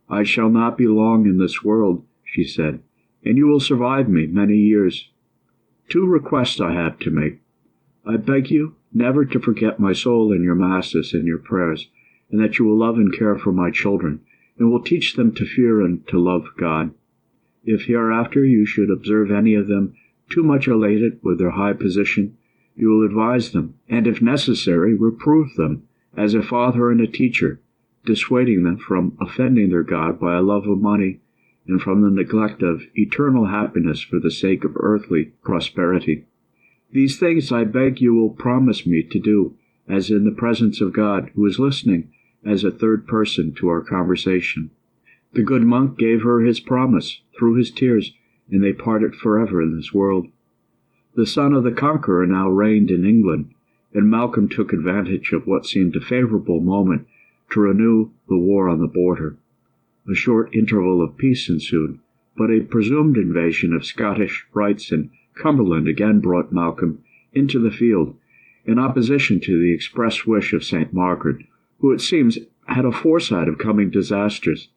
"I shall not be long in this world," she said, "and you will survive me many years. 2 requests I have to make. I beg you never to forget my soul in your masses and your prayers, and that you will love and care for my children, and will teach them to fear and to love God. If hereafter you should observe any of them too much elated with their high position, you will advise them, and if necessary, reprove them, as a father and a teacher, dissuading them from offending their God by a love of money, and from the neglect of eternal happiness for the sake of earthly prosperity. These things I beg you will promise me to do, as in the presence of God, who is listening as a third person to our conversation." The good monk gave her his promise through his tears, and they parted forever in this world. The son of the Conqueror now reigned in England, and Malcolm took advantage of what seemed a favorable moment to renew the war on the border. A short interval of peace ensued, but a presumed invasion of Scottish rights in Cumberland again brought Malcolm into the field, in opposition to the express wish of St. Margaret, who, it seems, had a foresight of coming disasters.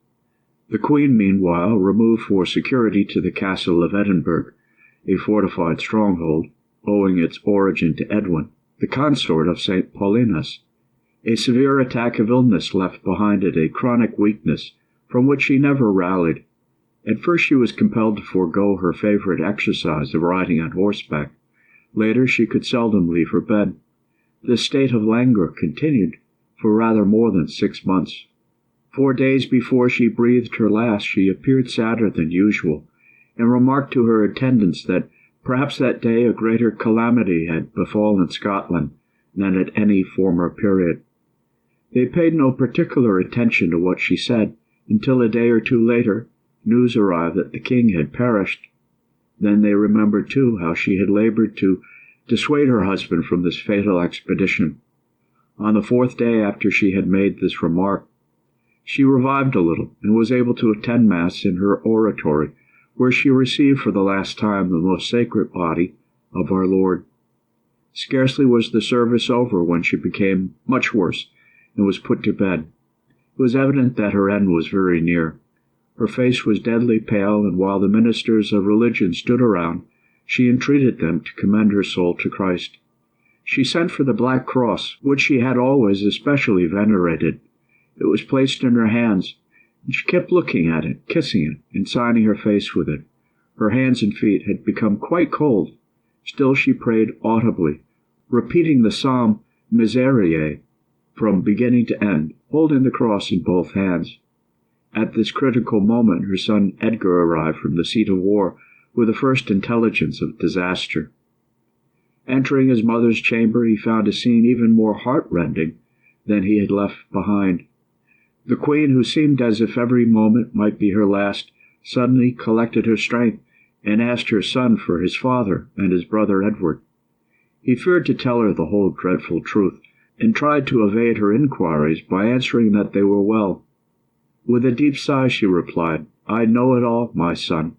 The Queen, meanwhile, removed for security to the castle of Edinburgh, a fortified stronghold, owing its origin to Edwin, the consort of St. Paulinus. A severe attack of illness left behind it a chronic weakness, from which she never rallied. At first she was compelled to forego her favorite exercise of riding on horseback. Later she could seldom leave her bed. This state of languor continued for rather more than 6 months. 4 days before she breathed her last, she appeared sadder than usual, and remarked to her attendants that perhaps that day a greater calamity had befallen Scotland than at any former period. They paid no particular attention to what she said, until a day or 2 later, news arrived that the king had perished. Then they remembered, too, how she had labored to dissuade her husband from this fatal expedition. On the 4th day after she had made this remark, she revived a little, and was able to attend Mass in her oratory, where she received for the last time the most sacred body of our Lord. Scarcely was the service over when she became much worse, and was put to bed. It was evident that her end was very near. Her face was deadly pale, and while the ministers of religion stood around, she entreated them to commend her soul to Christ. She sent for the black cross, which she had always especially venerated. It was placed in her hands, and she kept looking at it, kissing it, and signing her face with it. Her hands and feet had become quite cold. Still she prayed audibly, repeating the psalm Miserere from beginning to end, holding the cross in both hands. At this critical moment her son Edgar arrived from the seat of war with the first intelligence of disaster. Entering his mother's chamber, he found a scene even more heart-rending than he had left behind. The queen, who seemed as if every moment might be her last, suddenly collected her strength and asked her son for his father and his brother Edward. He feared to tell her the whole dreadful truth, and tried to evade her inquiries by answering that they were well. With a deep sigh she replied, "I know it all, my son.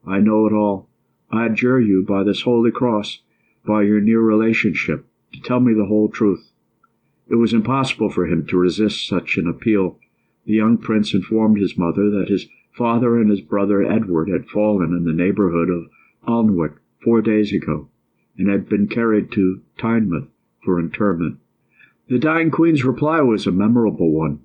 I know it all. I adjure you by this holy cross, by your near relationship, to tell me the whole truth." It was impossible for him to resist such an appeal. The young prince informed his mother that his father and his brother Edward had fallen in the neighbourhood of Alnwick 4 days ago, and had been carried to Tynemouth for interment. The dying queen's reply was a memorable one.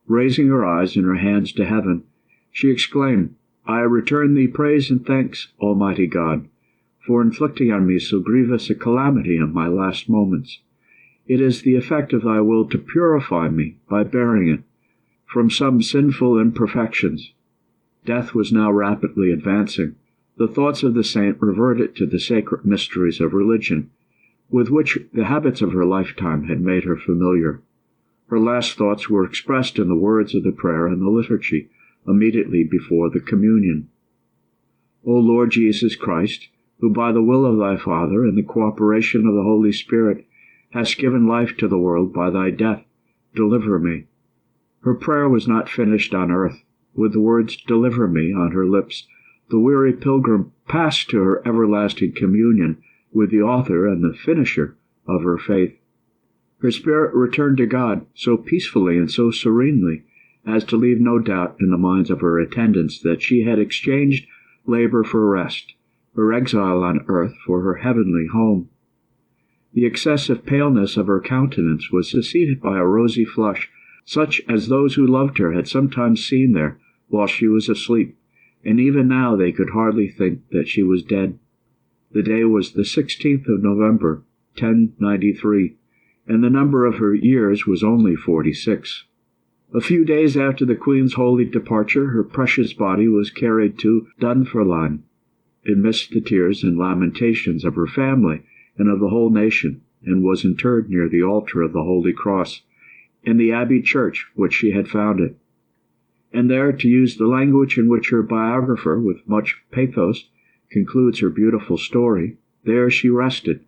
Raising her eyes and her hands to heaven, she exclaimed, "I return thee praise and thanks, Almighty God, for inflicting on me so grievous a calamity in my last moments. It is the effect of thy will to purify me by bearing it from some sinful imperfections." Death was now rapidly advancing. The thoughts of the saint reverted to the sacred mysteries of religion, with which the habits of her lifetime had made her familiar. Her last thoughts were expressed in the words of the prayer and the liturgy immediately before the communion. O Lord Jesus Christ, who by the will of thy Father and the cooperation of the Holy Spirit hast given life to the world by thy death, deliver me. Her prayer was not finished on earth. With the words "deliver me" on her lips, the weary pilgrim passed to her everlasting communion with the author and the finisher of her faith. Her spirit returned to God so peacefully and so serenely as to leave no doubt in the minds of her attendants that she had exchanged labor for rest, her exile on earth for her heavenly home. The excessive paleness of her countenance was succeeded by a rosy flush, such as those who loved her had sometimes seen there while she was asleep, and even now they could hardly think that she was dead. The day was the 16th of November, 1093, and the number of her years was only 46. A few days after the queen's holy departure, her precious body was carried to Dunfermline, amidst the tears and lamentations of her family and of the whole nation, and was interred near the altar of the Holy Cross, in the Abbey church which she had founded. And there, to use the language in which her biographer, with much pathos, concludes her beautiful story, there she rested,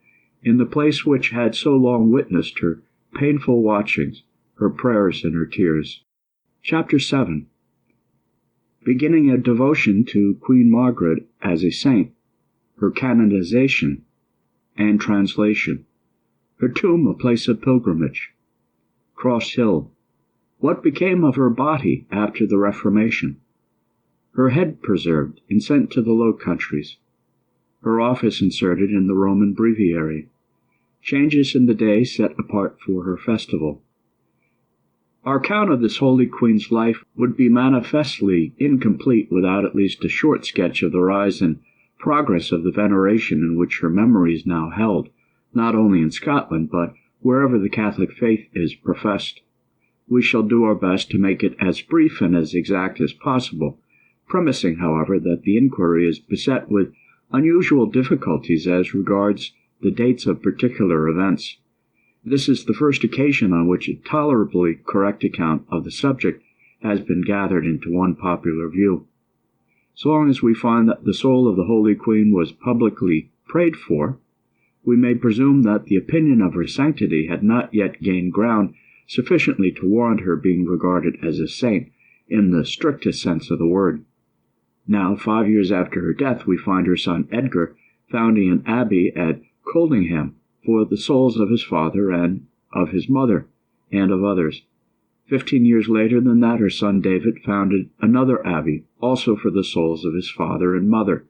in the place which had so long witnessed her painful watchings, her prayers and her tears. Chapter 7. Beginning a devotion to Queen Margaret as a saint, her canonization and translation, her tomb a place of pilgrimage. Cross Hill. What became of her body after the Reformation? Her head preserved and sent to the Low Countries. Her office inserted in the Roman breviary. Changes in the day set apart for her festival. Our account of this holy queen's life would be manifestly incomplete without at least a short sketch of the rise and progress of the veneration in which her memory is now held, not only in Scotland, but wherever the Catholic faith is professed. We shall do our best to make it as brief and as exact as possible, premising, however, that the inquiry is beset with unusual difficulties as regards the dates of particular events. This is the first occasion on which a tolerably correct account of the subject has been gathered into one popular view. So long as we find that the soul of the Holy Queen was publicly prayed for, we may presume that the opinion of her sanctity had not yet gained ground sufficiently to warrant her being regarded as a saint in the strictest sense of the word. Now, 5 years after her death, we find her son Edgar founding an abbey at Coldingham for the souls of his father and of his mother, and of others. 15 years later than that, her son David founded another abbey, also for the souls of his father and mother.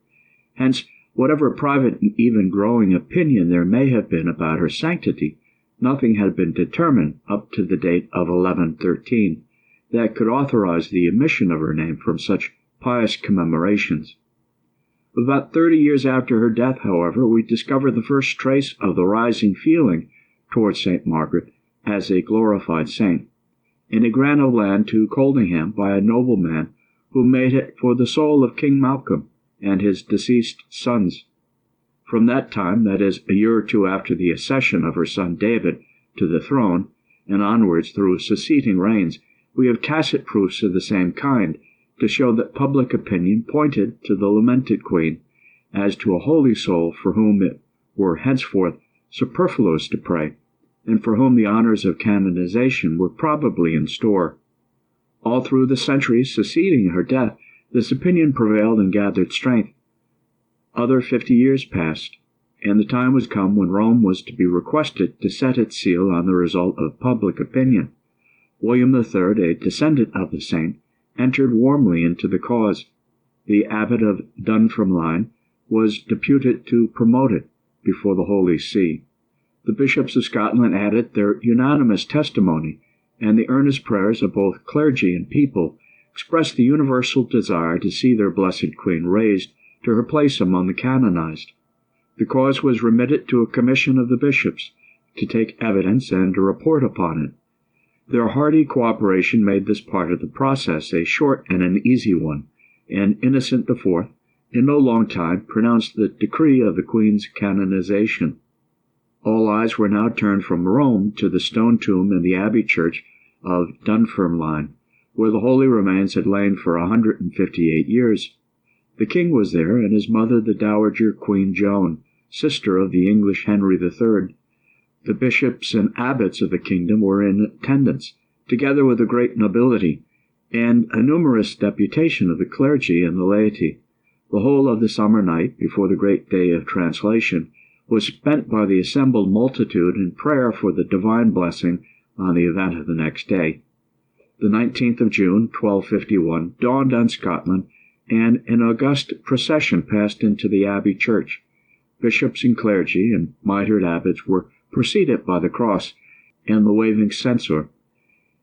Hence, whatever private and even growing opinion there may have been about her sanctity, nothing had been determined up to the date of 1113 that could authorize the omission of her name from such pious commemorations. About 30 years after her death, however, we discover the first trace of the rising feeling towards St. Margaret as a glorified saint, in a grant of land to Coldingham by a nobleman who made it for the soul of King Malcolm and his deceased sons. From that time, that is, a year or two after the accession of her son David to the throne, and onwards through succeeding reigns, we have tacit proofs of the same kind, to show that public opinion pointed to the lamented queen as to a holy soul for whom it were henceforth superfluous to pray, and for whom the honors of canonization were probably in store. All through the centuries succeeding her death, this opinion prevailed and gathered strength. Other 50 years passed, and the time was come when Rome was to be requested to set its seal on the result of public opinion. William III, a descendant of the saint, entered warmly into the cause. The abbot of Dunfermline was deputed to promote it before the Holy See. The bishops of Scotland added their unanimous testimony, and the earnest prayers of both clergy and people expressed the universal desire to see their blessed queen raised to her place among the canonized. The cause was remitted to a commission of the bishops to take evidence and to report upon it. Their hearty cooperation made this part of the process a short and an easy one, and Innocent IV, in no long time, pronounced the decree of the Queen's canonization. All eyes were now turned from Rome to the stone tomb in the abbey church of Dunfermline, where the holy remains had lain for 158 years. The king was there, and his mother the Dowager Queen Joan, sister of the English Henry III. The bishops and abbots of the kingdom were in attendance, together with the great nobility, and a numerous deputation of the clergy and the laity. The whole of the summer night, before the great day of translation, was spent by the assembled multitude in prayer for the divine blessing on the event of the next day. The 19th of June, 1251, dawned on Scotland, and an august procession passed into the abbey church. Bishops and clergy and mitred abbots were preceded by the cross and the waving censer,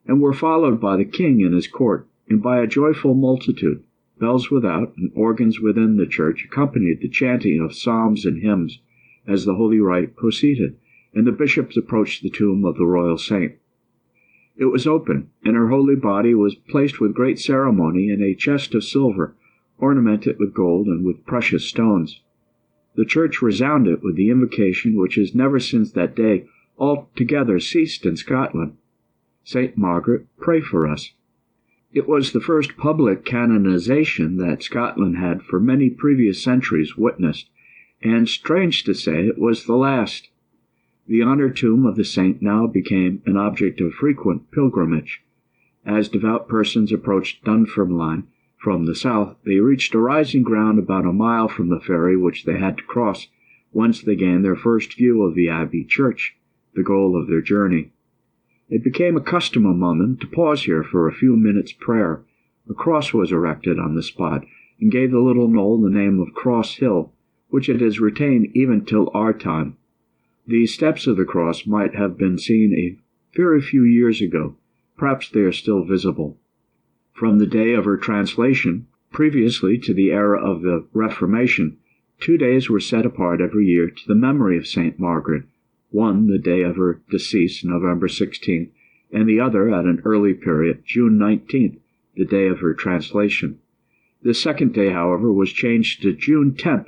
and were followed by the king and his court, and by a joyful multitude. Bells without and organs within the church accompanied the chanting of psalms and hymns as the holy rite proceeded, and the bishops approached the tomb of the royal saint. It was open, and her holy body was placed with great ceremony in a chest of silver, ornamented with gold and with precious stones. The church resounded with the invocation which has never since that day altogether ceased in Scotland. Saint Margaret, pray for us. It was the first public canonization that Scotland had for many previous centuries witnessed, and strange to say, it was the last. The honored tomb of the saint now became an object of frequent pilgrimage. As devout persons approached Dunfermline from the south, they reached a rising ground about a mile from the ferry which they had to cross, whence they gained their first view of the abbey church, the goal of their journey. It became a custom among them to pause here for a few minutes' prayer. A cross was erected on the spot, and gave the little knoll the name of Cross Hill, which it has retained even till our time. The steps of the cross might have been seen a very few years ago. Perhaps they are still visible. From the day of her translation, previously to the era of the Reformation, 2 days were set apart every year to the memory of St. Margaret, one the day of her decease, November 16th, and the other at an early period, June 19th, the day of her translation. The second day, however, was changed to June 10th.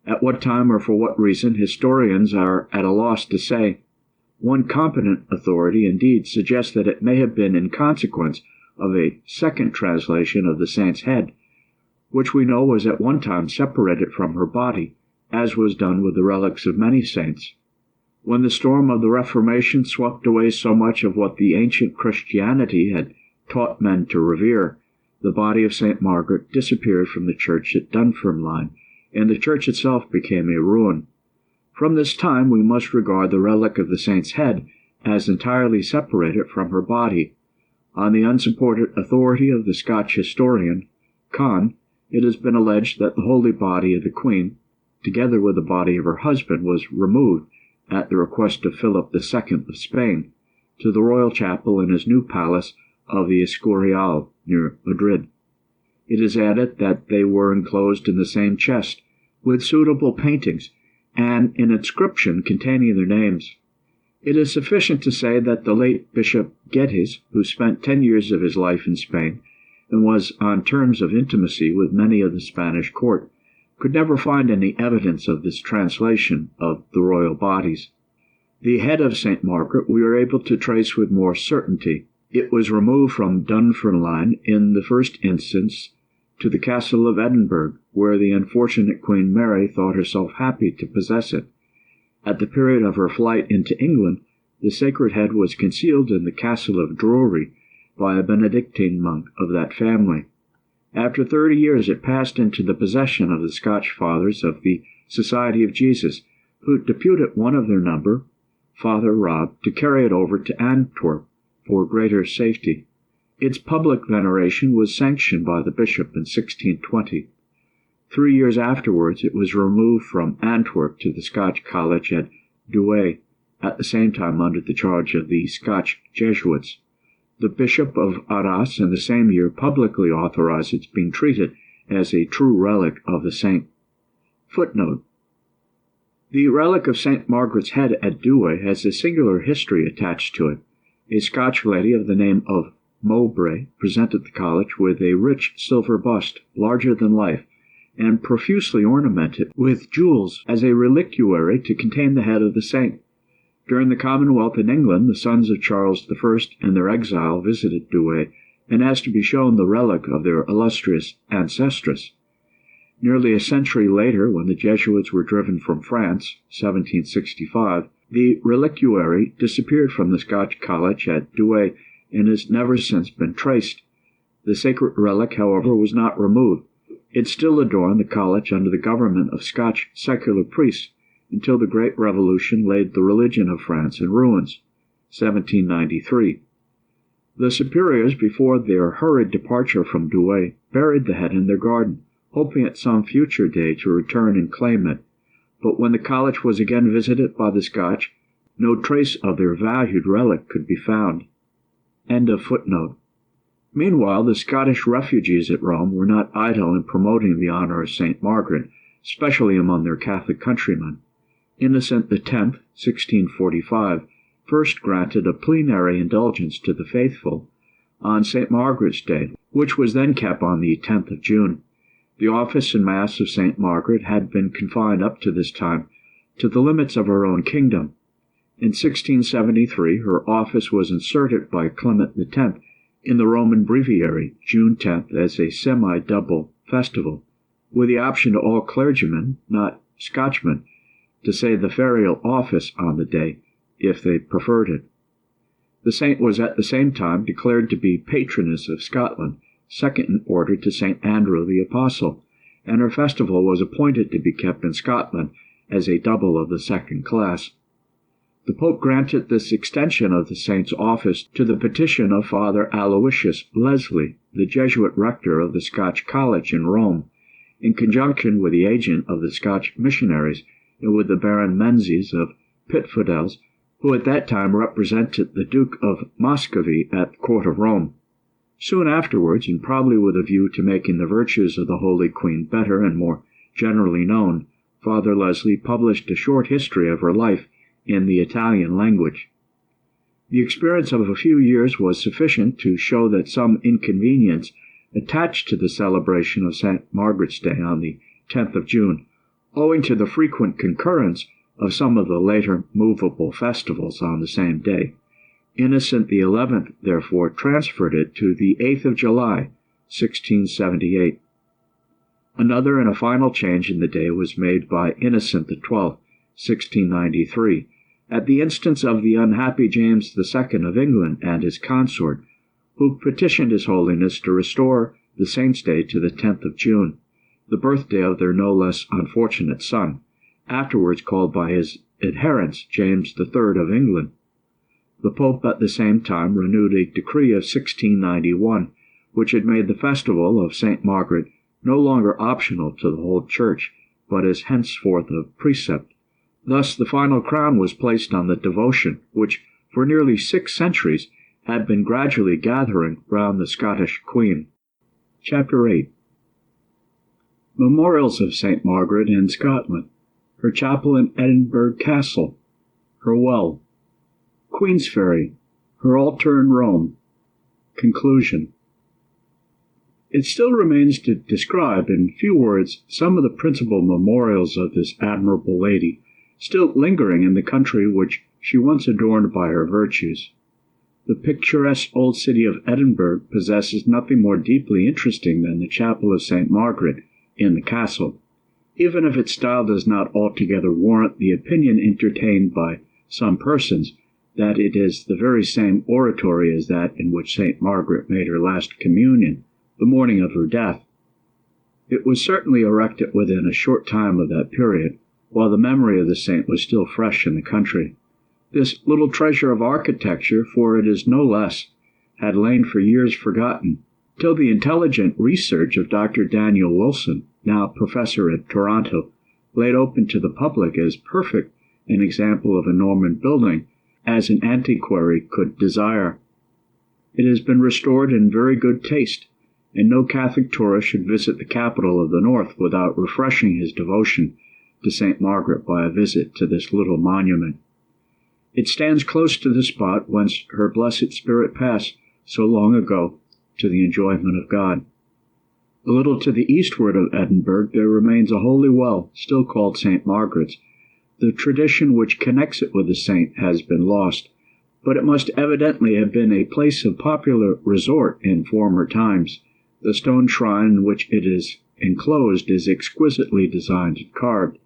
At what time or for what reason, historians are at a loss to say. One competent authority, indeed, suggests that it may have been in consequence of a second translation of the saint's head, which we know was at one time separated from her body, as was done with the relics of many saints. When the storm of the Reformation swept away so much of what the ancient Christianity had taught men to revere, the body of St. Margaret disappeared from the church at Dunfermline, and the church itself became a ruin. From this time we must regard the relic of the saint's head as entirely separated from her body. On the unsupported authority of the Scotch historian, Conn, it has been alleged that the holy body of the Queen, together with the body of her husband, was removed, at the request of Philip II of Spain, to the royal chapel in his new palace of the Escorial, near Madrid. It is added that they were enclosed in the same chest, with suitable paintings, and an inscription containing their names. It is sufficient to say that the late Bishop Geddes, who spent 10 years of his life in Spain, and was on terms of intimacy with many of the Spanish court, could never find any evidence of this translation of the royal bodies. The head of St. Margaret we are able to trace with more certainty. It was removed from Dunfermline in the first instance to the castle of Edinburgh, where the unfortunate Queen Mary thought herself happy to possess it. At the period of her flight into England, the sacred head was concealed in the castle of Drury by a Benedictine monk of that family. After 30 years it passed into the possession of the Scotch Fathers of the Society of Jesus, who deputed one of their number, Father Rob, to carry it over to Antwerp for greater safety. Its public veneration was sanctioned by the bishop in 1620. 3 years afterwards it was removed from Antwerp to the Scotch College at Douai, at the same time under the charge of the Scotch Jesuits. The Bishop of Arras in the same year publicly authorized its being treated as a true relic of the saint. Footnote: the relic of St. Margaret's head at Douai has a singular history attached to it. A Scotch lady of the name of Mowbray presented the college with a rich silver bust, larger than life, and profusely ornamented with jewels as a reliquary to contain the head of the saint. During the Commonwealth in England, the sons of Charles I in their exile visited Douai, and asked to be shown the relic of their illustrious ancestress. Nearly a century later, when the Jesuits were driven from France, 1765, the reliquary disappeared from the Scotch College at Douai and has never since been traced. The sacred relic, however, was not removed. It still adorned the college under the government of Scotch secular priests until the Great Revolution laid the religion of France in ruins, 1793. The superiors, before their hurried departure from Douai, buried the head in their garden, hoping at some future day to return and claim it. But when the college was again visited by the Scotch, no trace of their valued relic could be found. End of footnote. Meanwhile, the Scottish refugees at Rome were not idle in promoting the honor of St. Margaret, especially among their Catholic countrymen. Innocent X, 1645, first granted a plenary indulgence to the faithful on St. Margaret's Day, which was then kept on the 10th of June. The office and Mass of St. Margaret had been confined up to this time to the limits of her own kingdom. In 1673, her office was inserted by Clement X in the Roman Breviary, June 10th, as a semi-double festival, with the option to all clergymen, not Scotchmen, to say the ferial office on the day, if they preferred it. The saint was at the same time declared to be patroness of Scotland, second in order to St. Andrew the Apostle, and her festival was appointed to be kept in Scotland as a double of the second class. The Pope granted this extension of the saint's office to the petition of Father Aloysius Leslie, the Jesuit rector of the Scotch College in Rome, in conjunction with the agent of the Scotch missionaries and with the Baron Menzies of Pitfidels, who at that time represented the Duke of Muscovy at the court of Rome. Soon afterwards, and probably with a view to making the virtues of the Holy Queen better and more generally known, Father Leslie published a short history of her life in the Italian language. The experience of a few years was sufficient to show that some inconvenience attached to the celebration of St. Margaret's Day on the 10th of June, owing to the frequent concurrence of some of the later movable festivals on the same day. Innocent XI, therefore, transferred it to the 8th of July, 1678. Another and a final change in the day was made by Innocent XII, 1693, at the instance of the unhappy James II of England and his consort, who petitioned His Holiness to restore the Saint's Day to the 10th of June, the birthday of their no less unfortunate son, afterwards called by his adherents James III of England. The Pope at the same time renewed a decree of 1691, which had made the festival of St. Margaret no longer optional to the whole Church, but is henceforth of precept. Thus the final crown was placed on the devotion which, for nearly 6 centuries, had been gradually gathering round the Scottish Queen. Chapter 8. Memorials of St. Margaret in Scotland, her chapel in Edinburgh Castle, her well, Queensferry, her altar in Rome. Conclusion. It still remains to describe in few words some of the principal memorials of this admirable lady, still lingering in the country which she once adorned by her virtues. The picturesque old city of Edinburgh possesses nothing more deeply interesting than the chapel of St. Margaret in the castle, even if its style does not altogether warrant the opinion entertained by some persons that it is the very same oratory as that in which St. Margaret made her last communion the morning of her death. It was certainly erected within a short time of that period, while the memory of the saint was still fresh in the country. This little treasure of architecture, for it is no less, had lain for years forgotten, till the intelligent research of Dr. Daniel Wilson, now professor at Toronto, laid open to the public as perfect an example of a Norman building as an antiquary could desire. It has been restored in very good taste, and no Catholic tourist should visit the capital of the North without refreshing his devotion to St. Margaret by a visit to this little monument. It stands close to the spot whence her blessed spirit passed so long ago to the enjoyment of God. A little to the eastward of Edinburgh there remains a holy well, still called St. Margaret's. The tradition which connects it with the saint has been lost, but it must evidently have been a place of popular resort in former times. The stone shrine in which it is enclosed is exquisitely designed and carved.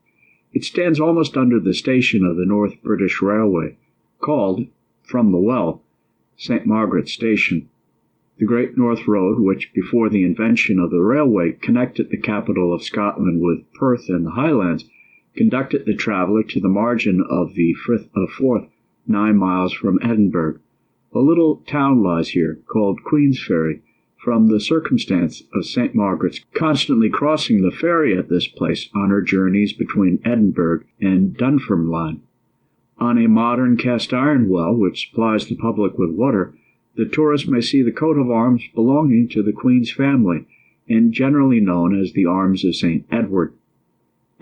It stands almost under the station of the North British Railway, called, from the well, St. Margaret's Station. The Great North Road, which before the invention of the railway connected the capital of Scotland with Perth and the Highlands, conducted the traveller to the margin of the Frith of Forth, 9 miles from Edinburgh. A little town lies here, called Queensferry, from the circumstance of St. Margaret's constantly crossing the ferry at this place on her journeys between Edinburgh and Dunfermline. On a modern cast-iron well, which supplies the public with water, the tourist may see the coat of arms belonging to the Queen's family, and generally known as the Arms of St. Edward.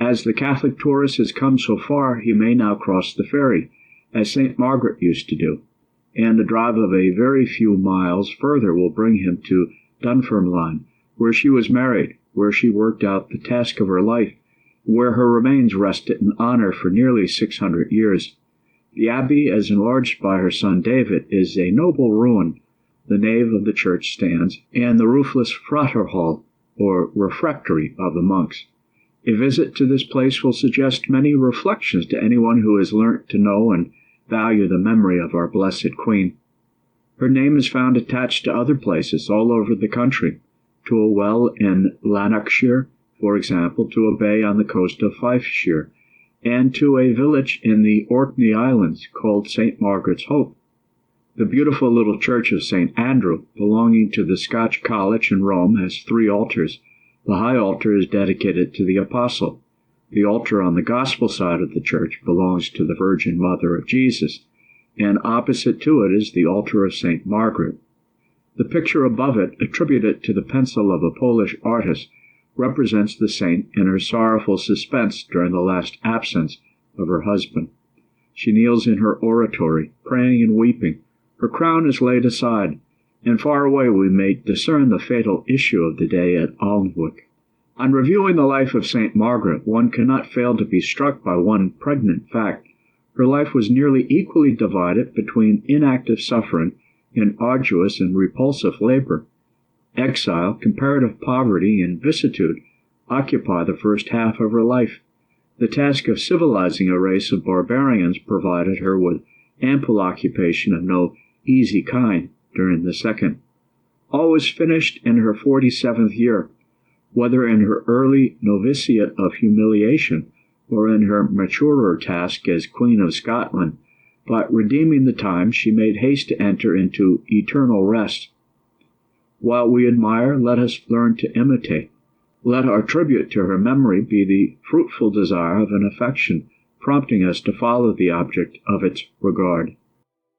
As the Catholic tourist has come so far, he may now cross the ferry, as St. Margaret used to do, and a drive of a very few miles further will bring him to Dunfermline, where she was married, where she worked out the task of her life, where her remains rested in honor for nearly 600 years. The abbey, as enlarged by her son David, is a noble ruin. The nave of the church stands, and the roofless frater hall, or refectory, of the monks. A visit to this place will suggest many reflections to anyone who has learnt to know and value the memory of our blessed Queen. Her name is found attached to other places all over the country, to a well in Lanarkshire, for example, to a bay on the coast of Fifeshire, and to a village in the Orkney Islands called St. Margaret's Hope. The beautiful little church of St. Andrew, belonging to the Scotch College in Rome, has 3 altars. The high altar is dedicated to the Apostle. The altar on the Gospel side of the church belongs to the Virgin Mother of Jesus, and opposite to it is the altar of St. Margaret. The picture above it, attributed to the pencil of a Polish artist, represents the saint in her sorrowful suspense during the last absence of her husband. She kneels in her oratory, praying and weeping. Her crown is laid aside, and far away we may discern the fatal issue of the day at Alnwick. On reviewing the life of St. Margaret, one cannot fail to be struck by one pregnant fact. Her life was nearly equally divided between inactive suffering and arduous and repulsive labor. Exile, comparative poverty, and vicissitude occupy the first half of her life. The task of civilizing a race of barbarians provided her with ample occupation of no easy kind during the second. All was finished in her 47th year, whether in her early novitiate of humiliation or in her maturer task as Queen of Scotland. By redeeming the time, she made haste to enter into eternal rest. While we admire, let us learn to imitate. Let our tribute to her memory be the fruitful desire of an affection prompting us to follow the object of its regard.